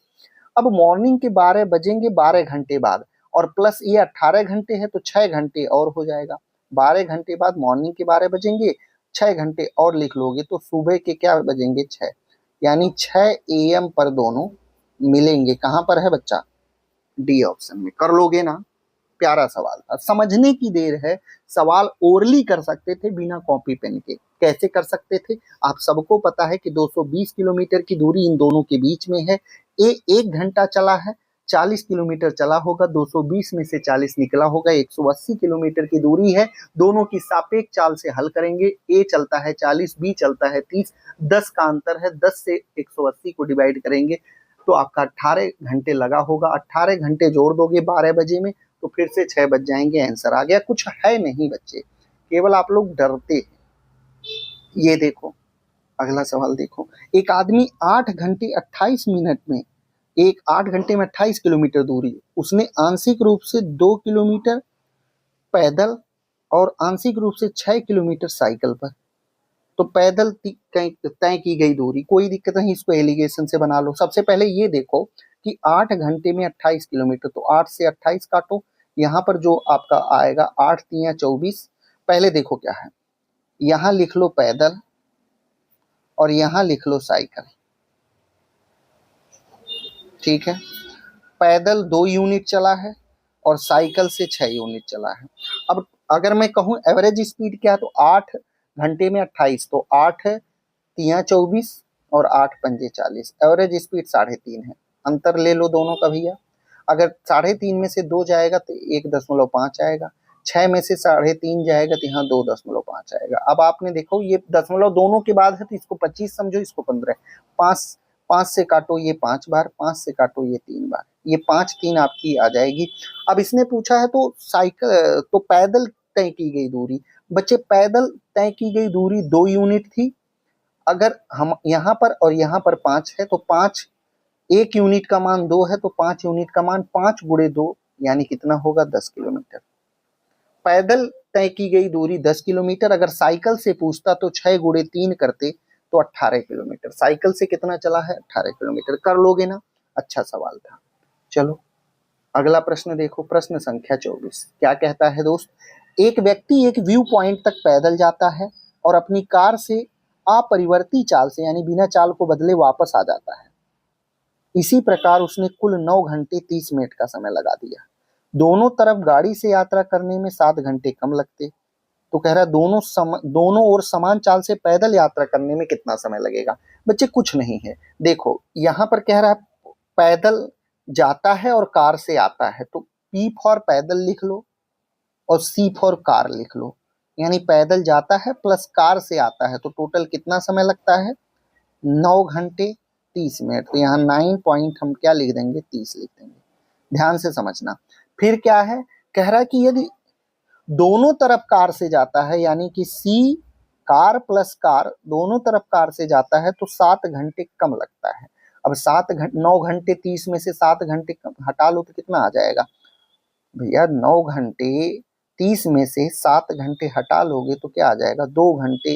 अब मॉर्निंग के 12 बजेंगे 12 घंटे बाद, और प्लस ये 18 घंटे है तो 6 घंटे और हो जाएगा। 12 घंटे बाद मॉर्निंग के 12 बजेंगे, 6 घंटे और लिख लोगे तो सुबह के क्या बजेंगे? 6, यानी 6 AM पर दोनों मिलेंगे। कहां पर है बच्चा? डी ऑप्शन में। कर लोगे ना? प्यारा सवाल था, समझने की देर है। सवाल ओरली कर सकते थे बिना कॉपी पेन के। कैसे कर सकते थे? आप सबको पता है कि 220 किलोमीटर की दूरी इन दोनों के बीच में है। ए 1 घंटा चला है, 40 किलोमीटर चला होगा, 220 में से 40 निकला होगा, 180 किलोमीटर की दूरी है। दोनों की सापेक्ष चाल से हल करेंगे। ए चलता है 40, बी चलता है 30, 10 का अंतर है, 10 से 180 को डिवाइड करेंगे तो आपका 18 घंटे लगा होगा। 18 घंटे जोड़ दोगे 12 बजे में तो फिर से 6 बज जाएंगे। आंसर आ गया। कुछ है नहीं बच्चे, केवल आप लोग डरते हैं। ये देखो अगला सवाल देखो। एक आदमी 8 घंटे 28 मिनट में, 8 घंटे में 28 किलोमीटर दूरी उसने आंशिक रूप से 2 किलोमीटर पैदल और आंशिक रूप से 6 किलोमीटर साइकिल पर, तो पैदल तय की गई दूरी, कोई दिक्कत नहीं, इसको एलिगेशन से बना लो। सबसे पहले ये देखो कि 8 घंटे में 28 किलोमीटर, तो 8 से 28 काटो, यहाँ पर जो आपका आएगा 8 तिया 24। पहले देखो क्या है, यहाँ लिख लो पैदल और यहाँ लिख लो साइकिल, ठीक है। पैदल 2 यूनिट चला है और साइकिल से 6 यूनिट चला है। अब अगर मैं कहूँ एवरेज स्पीड क्या है, तो 8 घंटे में 28, तो 8 तिया 24 और 8 पंजे 40, एवरेज स्पीड 3.5 है। अंतर ले लो दोनों का भैया। अगर 3.5 में से 2 जाएगा तो 1.5 आएगा, 6 में से 3.5 जाएगा तो यहाँ 2.5 आएगा। अब आपने देखो ये दशमलव दोनों के बाद है तो इसको 25 समझो, इसको 15। 5 से काटो ये 5 बार, 5 से काटो ये 3 बार, ये 5 3 आपकी आ जाएगी। अब इसने पूछा है तो साइकिल तो पैदल तय की गई दूरी, बच्चे पैदल तय की गई दूरी 2 यूनिट थी। अगर हम यहाँ पर और यहाँ पर 5 है तो 5, 1 यूनिट का मान 2 है तो 5 यूनिट का मान 5 गुणे 2 यानी कितना होगा? 10 किलोमीटर। पैदल तय की गई दूरी 10 किलोमीटर, अगर साइकिल से पूछता तो 6 गुणे 3 करते तो 18 किलोमीटर। साइकिल से कितना चला है? 18 किलोमीटर। कर लोगे ना? अच्छा सवाल था। चलो अगला प्रश्न देखो, प्रश्न संख्या 24 क्या कहता है दोस्त। एक व्यक्ति एक व्यू पॉइंट तक पैदल जाता है और अपनी कार से अपरिवर्ती चाल से, यानी बिना चाल को बदले वापस आ जाता है। इसी प्रकार उसने कुल 9 घंटे 30 मिनट का समय लगा दिया। दोनों तरफ गाड़ी से यात्रा करने में 7 घंटे कम लगते। तो कह रहा है दोनों ओर समान चाल से पैदल यात्रा करने में कितना समय लगेगा? बच्चे कुछ नहीं है, देखो यहाँ पर कह रहा है पैदल जाता है और कार से आता है, तो P फॉर पैदल लिख लो और C फॉर कार लिख लो, यानी पैदल जाता है प्लस कार से आता है, तो टोटल कितना समय लगता है? 9 घंटे 30 मिनट। तो यहाँ 9 पॉइंट हम क्या लिख देंगे? 30 लिख देंगे। ध्यान से समझना। फिर क्या है, कह रहा है कि यदि दोनों तरफ कार से जाता है, यानी कि C कार प्लस कार दोनों तरफ कार से जाता है तो 7 घंटे कम लगता है। अब 9 घंटे 30 में से 7 घंटे हटा लो तो कितना आ जाएगा भैया, 9 घंटे 30 में से 7 घंटे हटा लोगे तो क्या आ जाएगा, 2 घंटे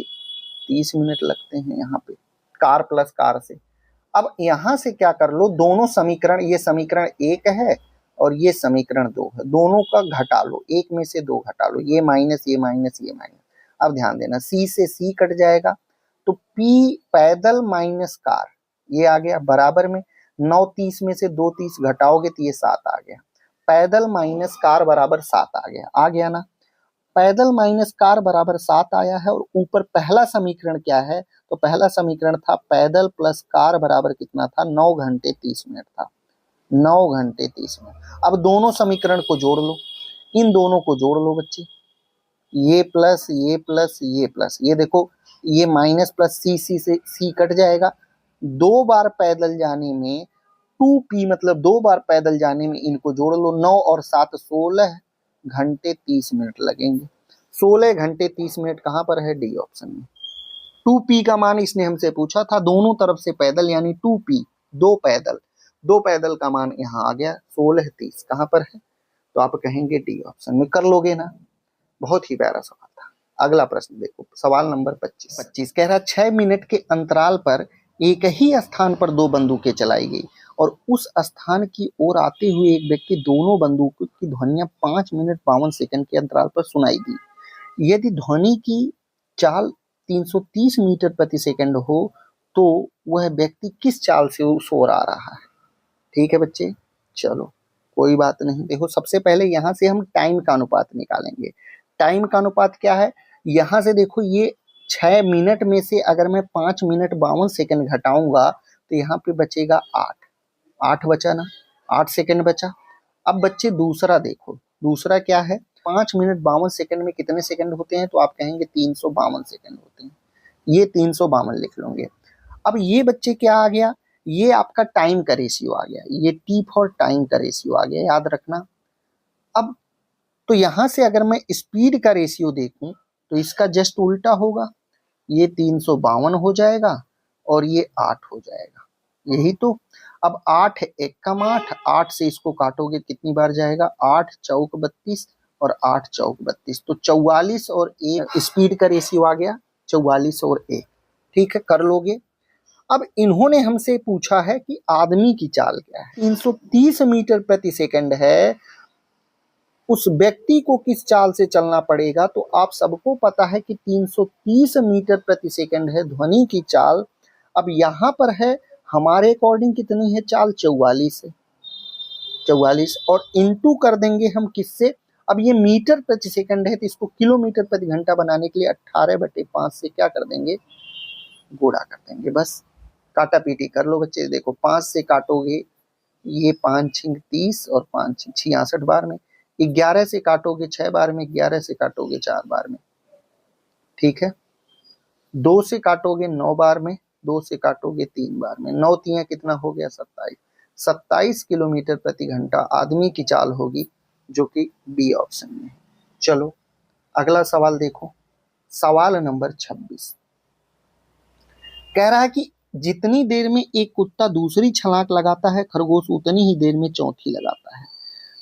30 मिनट लगते हैं यहाँ पे, कार प्लस कार से। अब यहाँ से क्या कर लो, दोनों समीकरण, ये समीकरण 1 है और ये समीकरण 2 है, दोनों का घटा लो, 1 में से 2 घटा लो, ये माइनस ये माइनस ये माइनस। अब ध्यान देना, C से C कट जाएगा तो P पैदल माइनस कार, ये आ गया बराबर में 9 30 में से 2 30 घटाओगे तो ये 7 आ गया, पैदल माइनस कार बराबर 7 आ गया ना। पैदल माइनस कार बराबर 7 आया है, और ऊपर पहला समीकरण क्या है, तो पहला समीकरण था पैदल प्लस कार बराबर कितना था, 9 घंटे 30 मिनट था, 9 घंटे 30 मिनट। अब दोनों समीकरण को जोड़ लो, इन दोनों को जोड़ लो बच्चे, ये प्लस ये प्लस ये प्लस, ये देखो ये माइनस प्लस C से C कट जाएगा, 2 बार पैदल जाने में 2P, मतलब 2 बार पैदल जाने में इनको जोड़ लो, 9 और 7 16 घंटे 30 मिनट लगेंगे। 16 घंटे 30 मिनट कहाँ पर है, डी ऑप्शन में। 2P का मान इसने हमसे पूछा था, दोनों तरफ से पैदल यानी 2P, 2 पैदल का मान यहाँ आ गया 16 30, कहाँ पर है, तो आप कहेंगे डी ऑप्शन में। कर लोगे ना, बहुत ही प्यारा सवाल था। अगला प्रश्न देखो, सवाल नंबर 25 कह रहा 6 मिनट के अंतराल पर एक ही स्थान पर 2 बंदूकें चलाई गई और उस स्थान की ओर आते हुए एक व्यक्ति दोनों बंदूकों की ध्वनियां 5 मिनट 52 सेकंड के अंतराल पर सुनाई दी। यदि ध्वनि की चाल 330 मीटर प्रति सेकंड हो तो वह व्यक्ति किस चाल से उस ओर आ रहा है। ठीक है बच्चे, चलो कोई बात नहीं। देखो सबसे पहले यहाँ से हम टाइम का अनुपात निकालेंगे। टाइम का अनुपात क्या है, यहाँ से देखो ये 6 मिनट में से अगर मैं 5 मिनट 52 सेकंड घटाऊंगा तो यहाँ पे बचेगा 8 बचा ना, 8 सेकंड बचा। अब बच्चे दूसरा देखो, दूसरा क्या है, 5 मिनट 52 सेकंड में कितने सेकंड होते हैं, तो आप कहेंगे 352 सेकंड होते हैं, ये 352 लिख लोगे। अब ये बच्चे क्या आ गया, ये आपका टाइम का रेशियो आ गया, ये T फॉर टाइम का रेशियो आ गया, याद रखना। अब तो यहां से अगर मैं स्पीड का रेशियो देखूं तो इसका जस्ट उल्टा होगा, ये 352 हो जाएगा और ये 8 हो जाएगा, यही तो। अब 8 एकम 8, 8 से इसको काटोगे कितनी बार जाएगा, 8 चौक 32 और 8 चौक 32, तो 44 और 1 स्पीड का रेशियो आ गया, 44 और 1। ठीक है, कर लोगे। अब इन्होंने हमसे पूछा है कि आदमी की चाल क्या है, 330 मीटर प्रति सेकंड है, उस व्यक्ति को किस चाल से चलना पड़ेगा। तो आप सबको पता है कि 330 मीटर प्रति सेकंड है ध्वनि की चाल। अब यहाँ पर है हमारे अकॉर्डिंग कितनी है चाल, 44 है, 44 और इनटू कर देंगे हम किससे, अब ये मीटर प्रति सेकंड है तो इसको किलोमीटर प्रति घंटा बनाने के लिए 18/5 से क्या कर देंगे, गुणा कर देंगे, बस काटा पीटी कर लो बच्चे। देखो 5 से काटोगे ये 5 6 30 और 5 6 66 बार में, 11 से काटोगे 6 बार में, 11 से काटोगे 4 बार में, ठीक है। 2 से काटोगे 9 बार में, 2 से काटोगे 3 बार में, 9 3 कितना हो गया 27, 27 किलोमीटर प्रति घंटा आदमी की चाल होगी, जो कि बी ऑप्शन में है। चलो अगला सवाल देखो, सवाल नंबर 26 कह रहा है कि जितनी देर में एक कुत्ता दूसरी छलांग लगाता है खरगोश उतनी ही देर में चौथी लगाता है।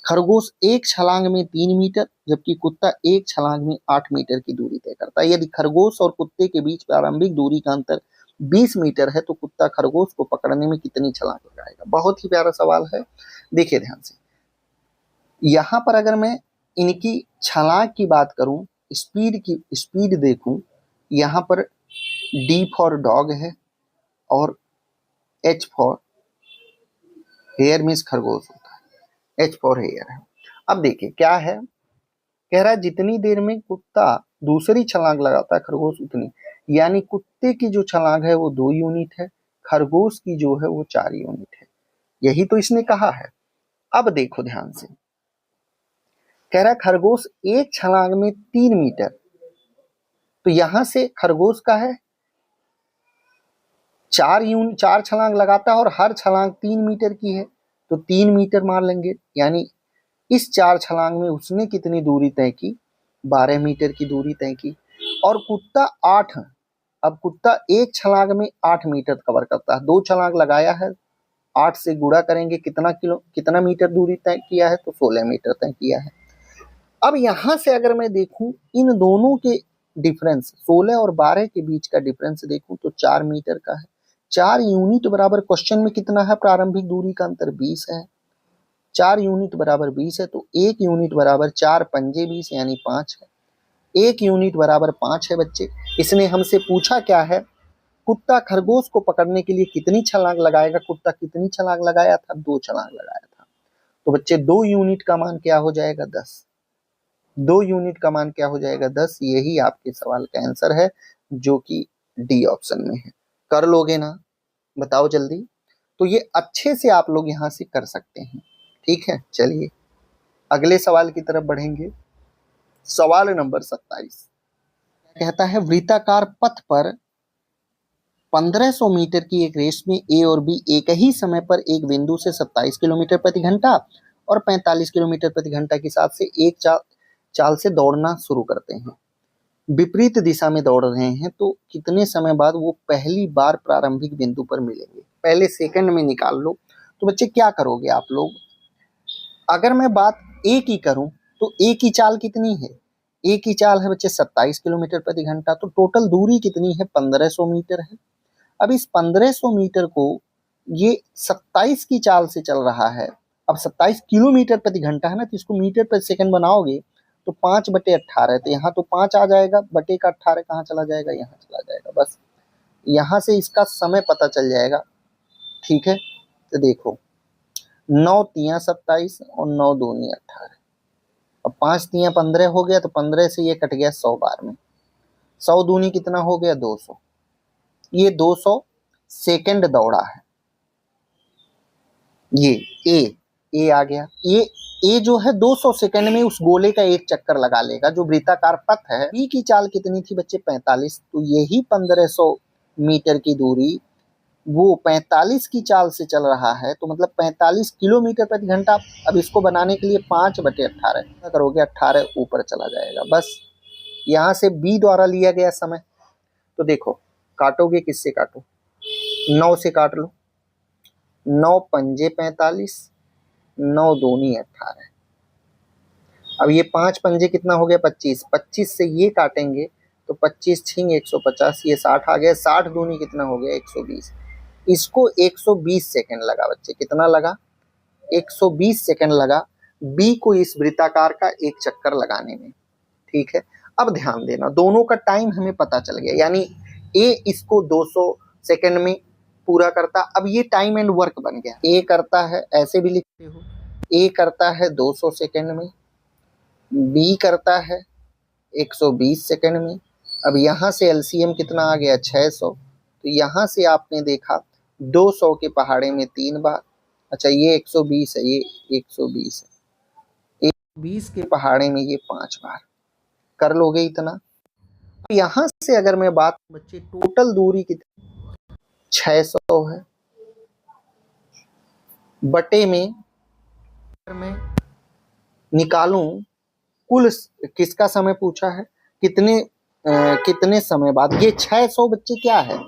खरगोश एक छलांग में 3 मीटर जबकि कुत्ता एक छलांग में 8 मीटर की दूरी तय करता है। यदि खरगोश और कुत्ते के बीच प्रारंभिक दूरी का अंतर 20 मीटर है तो कुत्ता खरगोश को पकड़ने में कितनी छलांग लगाएगा। बहुत ही प्यारा सवाल है, देखिए ध्यान से। यहाँ पर अगर मैं इनकी छलांग की बात करूं, स्पीड देखूं, यहाँ पर D फॉर डॉग है और H फॉर हेयर मीन्स खरगोश होता है, H फॉर हेयर है। अब देखिए क्या है, कह रहा है जितनी देर में कुत्ता दूसरी छलांग लगाता है खरगोश उतनी, यानी कुत्ते की जो छलांग है वो 2 यूनिट है, खरगोश की जो है वो 4 यूनिट है, यही तो इसने कहा है। अब देखो ध्यान से, कह रहा है खरगोश एक छलांग में 3 मीटर, तो यहां से खरगोश का है 4 छलांग लगाता है और हर छलांग 3 मीटर की है, तो 3 मीटर मान लेंगे, यानी इस 4 छलांग में उसने कितनी दूरी तय की, 12 मीटर की दूरी तय की। और कुत्ता 8, अब कुत्ता एक छलांग में 8 मीटर कवर करता है, 2 छलांग लगाया है 8 से गुणा करेंगे, कितना मीटर दूरी तय किया है, तो 16 मीटर तय किया है। अब यहाँ से अगर मैं देखूं इन दोनों के डिफरेंस 16 और 12 के बीच का डिफरेंस देखूं तो 4 मीटर का है। 4 यूनिट बराबर क्वेश्चन में कितना है, प्रारंभिक दूरी का अंतर 20 है। 4 यूनिट बराबर 20 है तो 1 यूनिट बराबर 4 पंजे 20 यानी 5 है। 1 यूनिट बराबर 5 है बच्चे। इसने हमसे पूछा क्या है, कुत्ता खरगोश को पकड़ने के लिए कितनी छलांग लगाएगा। कुत्ता कितनी छलांग लगाया था, 2 छलांग लगाया था। तो बच्चे 2 यूनिट का मान क्या हो जाएगा, 10। 2 यूनिट का मान क्या हो जाएगा, 10। यही आपके सवाल का आंसर है जो कि डी ऑप्शन में है। कर लोगे ना, बताओ जल्दी। तो ये अच्छे से आप लोग यहाँ से कर सकते हैं, ठीक है। चलिए अगले सवाल की तरफ बढ़ेंगे। सवाल नंबर 27 कहता है, वृत्ताकार पथ पर 1500 मीटर की एक रेस में ए और बी एक ही समय पर एक बिंदु से 27 किलोमीटर प्रति घंटा और 45 किलोमीटर प्रति घंटा के साथ से एक चाल से दौड़ना शुरू करते हैं। विपरीत दिशा में दौड़ रहे हैं तो कितने समय बाद वो पहली बार प्रारंभिक बिंदु पर मिलेंगे। पहले सेकंड में निकाल लो। तो बच्चे क्या करोगे आप लोग, अगर मैं बात ए की करूं तो ए की चाल कितनी है, ए की चाल है बच्चे 27 किलोमीटर प्रति घंटा। तो टोटल दूरी कितनी है, 1500 मीटर है। अब इस 1500 मीटर को ये 27 की चाल से चल रहा है। अब 27 किलोमीटर प्रति घंटा है ना, तो इसको मीटर प्रति सेकंड बनाओगे तो 5/18, तो यहाँ तो 5 आ जाएगा, बटे का 18 कहाँ चला जाएगा, यहाँ चला जाएगा। बस यहाँ से इसका समय पता चल जाएगा, ठीक है। तो देखो 9 तियां 27 और 9 दूनी 18। अब 5 तियां 15 हो गया, तो 15 से ये कट गया 100 बार में। 100 दूनी कितना हो गया, 200। ये 200 सेकंड दौड़ा है। ये ए आ गया। ये जो है 200 सेकंड में उस गोले का एक चक्कर लगा लेगा जो वृत्ताकार पथ है। बी की चाल कितनी थी बच्चे, 45। तो यही 1500 मीटर की दूरी वो 45 की चाल से चल रहा है, तो मतलब 45 किलोमीटर प्रति घंटा। अब इसको बनाने के लिए 5/18 करोगे, 18 ऊपर चला जाएगा। बस यहाँ से बी द्वारा लिया गया समय। तो देखो काटोगे, किससे काटो, 9 से काट लो। 9 पंजे 45, 9 दूनी 18। अब ये 5 पंजे कितना हो गया, 25। 25 से ये काटेंगे तो 25 छिंग 150, ये 60 आ गया। 60 दूनी कितना हो गया, 120। इसको 120 सेकंड लगा बच्चे, कितना लगा, 120 सेकंड लगा बी को इस वृत्ताकार का एक चक्कर लगाने में, ठीक है। अब ध्यान देना, दोनों का टाइम हमें पता चल गया, यानी ए इसको 200 सेकंड में पूरा करता। अब ये टाइम एंड वर्क बन गया। ए करता है, ऐसे भी लिखते हो, ए करता है 200 सेकंड में, बी करता है 120 सेकंड में। अब यहाँ से एलसीएम कितना आ गया, 600। तो यहाँ से आपने देखा 200 के पहाड़े में 3 बार। अच्छा ये 120 है, ये 120 है, 120 के पहाड़े में ये 5 बार। कर लोगे इतना। यहाँ से अगर मैं बात बच्चे टोटल दूरी कितनी, 600 है, बटे में मैं निकालूं कुल किसका समय पूछा है, कितने समय बाद। ये 600 बच्चे क्या है,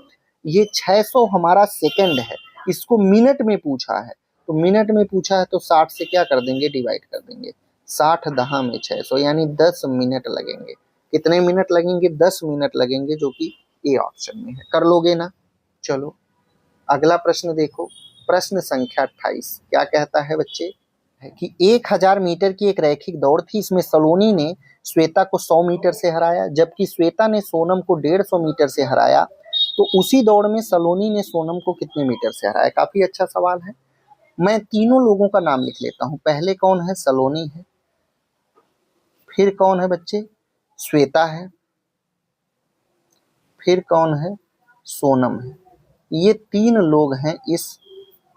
ये 600 हमारा सेकंड है, इसको मिनट में पूछा है। तो मिनट में पूछा है तो 60 से क्या कर देंगे, डिवाइड कर देंगे। 60 दहा में 600 यानी 10 मिनट लगेंगे। कितने मिनट लगेंगे, 10 मिनट लगेंगे, जो कि ए ऑप्शन में है। कर लोगे ना। चलो अगला प्रश्न देखो, प्रश्न संख्या 28 क्या कहता है बच्चे, है कि 1000 मीटर की एक रैखिक दौड़ थी। इसमें सलोनी ने श्वेता को 100 मीटर से हराया, जबकि श्वेता ने सोनम को 150 मीटर से हराया। तो उसी दौड़ में सलोनी ने सोनम को कितने मीटर से हराया। काफी अच्छा सवाल है। मैं तीनों लोगों का नाम लिख लेता हूं। पहले कौन है, सलोनी है, फिर कौन है बच्चे, श्वेता है, फिर कौन है, सोनम है। ये 3 लोग हैं इस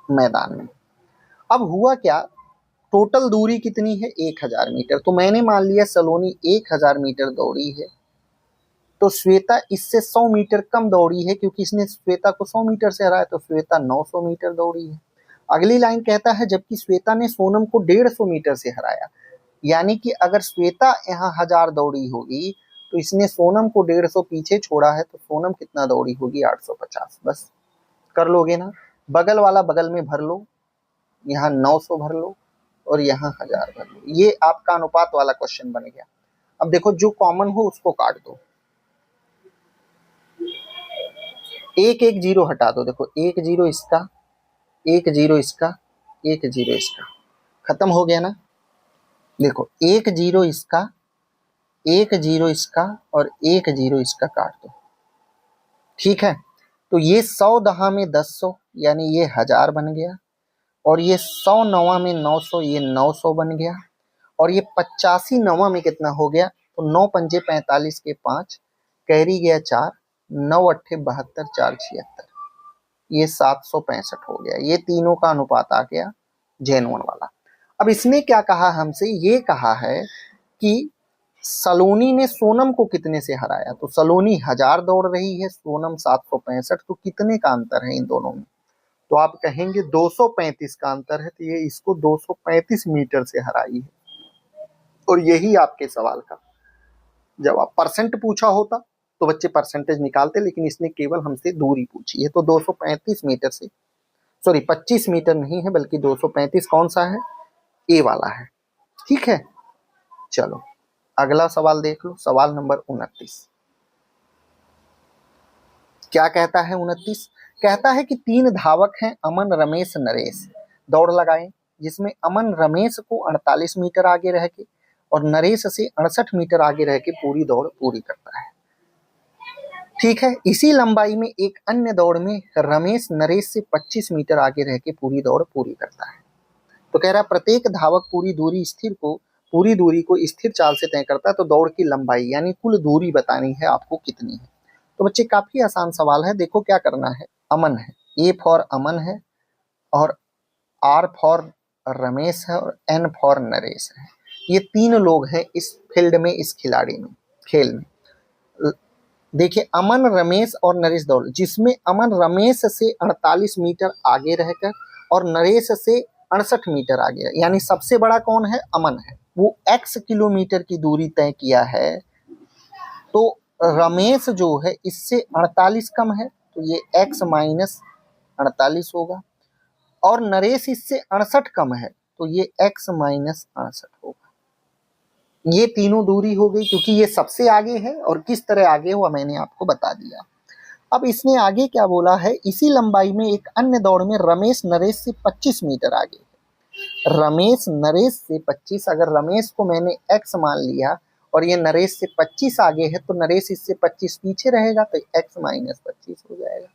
मैदान में। अब हुआ क्या, टोटल दूरी कितनी है, 1000 मीटर। तो मैंने मान लिया सलोनी 1000 मीटर दौड़ी है, तो श्वेता इससे 100 मीटर कम दौड़ी है, क्योंकि इसने श्वेता को 100 मीटर से हराया, तो श्वेता 900 मीटर दौड़ी है। अगली लाइन कहता है, जबकि श्वेता ने सोनम को 150 मीटर से हराया। यानी कि अगर श्वेता यहाँ 1000 दौड़ी होगी तो इसने सोनम को 150 पीछे छोड़ा है, तो सोनम कितना दौड़ी होगी, 850। बस कर लोगे ना। बगल वाला बगल में भर लो, यहाँ 900 भर लो और यहाँ 1000 भर लो। ये आपका अनुपात वाला क्वेश्चन बन गया। अब देखो जो कॉमन हो उसको काट दो, एक एक जीरो हटा दो। देखो एक जीरो इसका, एक जीरो इसका, एक जीरो इसका, खत्म हो गया ना। देखो एक जीरो इसका, एक जीरो इसका और एक जीरो इसका काट दो, ठीक है। तो ये 100 दहा में 1000 यानी ये 1000 बन गया, और ये 100 नवा में 900 ये 900 बन गया, और ये 85 नवा में कितना हो गया, तो 9 पंजे 45 के 5, कैरी गया 4, 9 अट्ठे 72, 4 76, ये 765 हो गया। ये तीनों का अनुपात आ गया जेनवन वाला। अब इसने क्या कहा हमसे, ये कहा है कि सलोनी ने सोनम को कितने से हराया। तो सलोनी 1000 दौड़ रही है, सोनम 765, तो कितने का अंतर है इन दोनों में। तो आप कहेंगे 235 का अंतर है, तो ये इसको 235 मीटर से हराई है। और यही आपके सवाल का जवाब। परसेंट पूछा होता तो बच्चे परसेंटेज निकालते, लेकिन इसने केवल हमसे दूरी पूछी है। तो 235 मीटर से, सॉरी 25 मीटर नहीं है बल्कि 235 कौन सा है, ए वाला है, ठीक है। चलो अगला सवाल देख लो, सवाल नंबर 29। क्या कहता है 29, कहता है कि 3 धावक हैं, अमन रमेश नरेश, दौड़ लगाएं जिसमें अमन रमेश को 48 मीटर आगे रह के और नरेश से 68 मीटर आगे रह के पूरी दौड़ पूरी करता है, ठीक है। इसी लंबाई में एक अन्य दौड़ में रमेश नरेश से 25 मीटर आगे रह के पूरी दौड़ पूरी करता है। तो कह रहा प्रत्येक धावक पूरी दूरी को स्थिर चाल से तय करता है, तो दौड़ की लंबाई यानी कुल दूरी बतानी है आपको कितनी है। तो बच्चे काफी आसान सवाल है। देखो क्या करना है, अमन है, ए फॉर अमन है और आर फॉर रमेश है और एन फॉर नरेश है। ये 3 लोग हैं इस फील्ड में, इस खिलाड़ी में, खेल में। देखिए अमन रमेश और नरेश दौड़, जिसमें अमन रमेश से 48 मीटर आगे रहकर और नरेश से 68 मीटर आगे, यानी सबसे बड़ा कौन है, अमन है। वो x किलोमीटर की दूरी तय किया है, तो रमेश जो है इससे 48 कम है, तो ये x माइनस 48 होगा, और नरेश इससे 68 कम है, तो ये x माइनस 68 होगा। ये तीनों दूरी हो गई, क्योंकि ये सबसे आगे है और किस तरह आगे हुआ मैंने आपको बता दिया। अब इसने आगे क्या बोला है, इसी लंबाई में एक अन्य दौड़ में रमेश नरेश से 25 मीटर आगे है। रमेश नरेश से 25, अगर रमेश को मैंने x मान लिया और ये नरेश से 25 आगे है, तो नरेश इससे 25 पीछे रहेगा, तो x माइनस 25 हो जाएगा,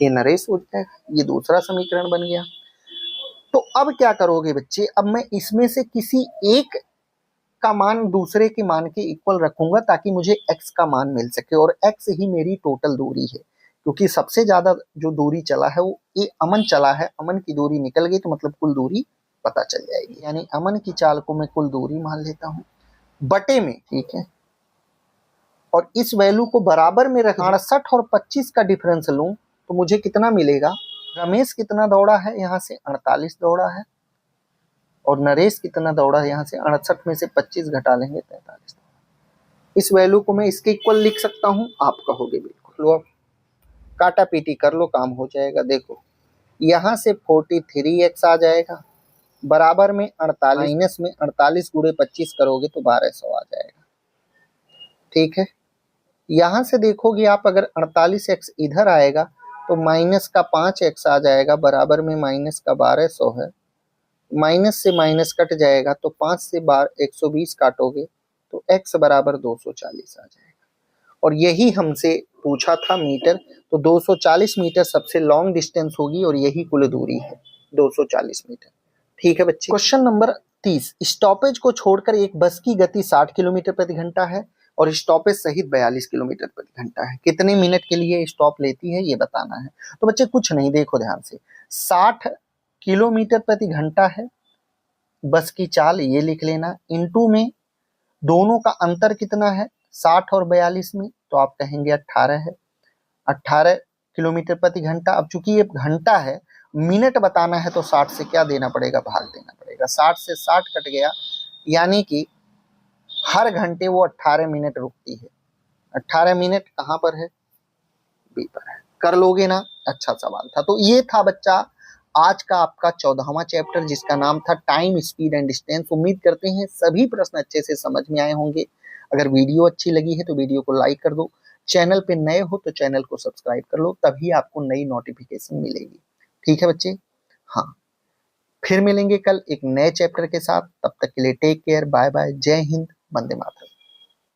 ये नरेश हो जाएगा। ये दूसरा समीकरण बन गया। तो अब क्या करोगे बच्चे, अब मैं इसमें से किसी एक का मान दूसरे के मान के इक्वल रखूंगा, ताकि मुझे x का मान मिल सके, और x ही मेरी टोटल दूरी है, क्योंकि सबसे ज्यादा जो दूरी चला है वो ये अमन चला है। अमन की दूरी निकल गई तो मतलब कुल दूरी पता चल जाएगी, यानी अमन की चाल को मैं कुल दूरी मान लेता हूँ बटे में, ठीक है। और इस वैल्यू को बराबर में रख 68 और 25 का डिफरेंस लूं तो मुझे कितना मिलेगा, रमेश कितना दौड़ा है, यहाँ से 48 दौड़ा है, और नरेश कितना दौड़ा है, यहाँ से 68 में से 25 घटा लेंगे 43। इस वैल्यू को मैं इसके इक्वल लिख सकता हूँ, आप कहोगे बिल्कुल। लो काटा पीटी कर लो, काम हो जाएगा। देखो यहाँ से 43x आ जाएगा, बराबर में 48, माइनस में 48 गुणे 25 करोगे तो 1200 आ जाएगा, ठीक है। यहाँ से देखोगे आप, अगर 48x इधर आएगा तो माइनस का 5x आ जाएगा, बराबर में माइनस का 1200 है, माइनस से माइनस कट जाएगा, तो 5 से 120 काटोगे तो x बराबर 240 आ जाएगा। और यही हमसे पूछा था मीटर, तो 240 मीटर सबसे लॉन्ग डिस्टेंस होगी, और यही कुल दूरी है 240 मीटर, ठीक है बच्चे। क्वेश्चन नंबर 30, स्टॉपेज को छोड़कर एक बस की गति 60 किलोमीटर प्रति घंटा है और स्टॉपेज सहित 42 किलोमीटर प्रति घंटा है। कितने मिनट के लिए स्टॉप लेती है ये बताना है। तो बच्चे कुछ नहीं, देखो ध्यान से, 60 किलोमीटर प्रति घंटा है बस की चाल, ये लिख लेना, इनटू में दोनों का अंतर कितना है 60 और 42 में, तो आप कहेंगे 18 है, 18 किलोमीटर प्रति घंटा। अब चूंकि ये घंटा है, मिनट बताना है तो 60 से क्या देना पड़ेगा, भाग देना पड़ेगा। 60 से 60 कट गया, यानी कि हर घंटे वो 18 मिनट रुकती है। 18 मिनट कहाँ पर है, बी पर है। कर लोगे ना? अच्छा सवाल था। तो ये था बच्चा आज का आपका 14वां चैप्टर, जिसका नाम था टाइम, स्पीड एंड डिस्टेंस। उम्मीद करते हैं सभी प्रश्न अच्छे से समझ में आए होंगे। अगर वीडियो अच्छी लगी है तो वीडियो को लाइक कर दो, चैनल पे नए हो तो चैनल को सब्सक्राइब कर लो, तभी आपको नई नोटिफिकेशन मिलेगी। ठीक है बच्चे? हाँ, फिर मिलेंगे कल एक नए चैप्टर के साथ। तब तक के लिए टेक केयर, बाय बाय, जय हिंद, वंदे मातरम।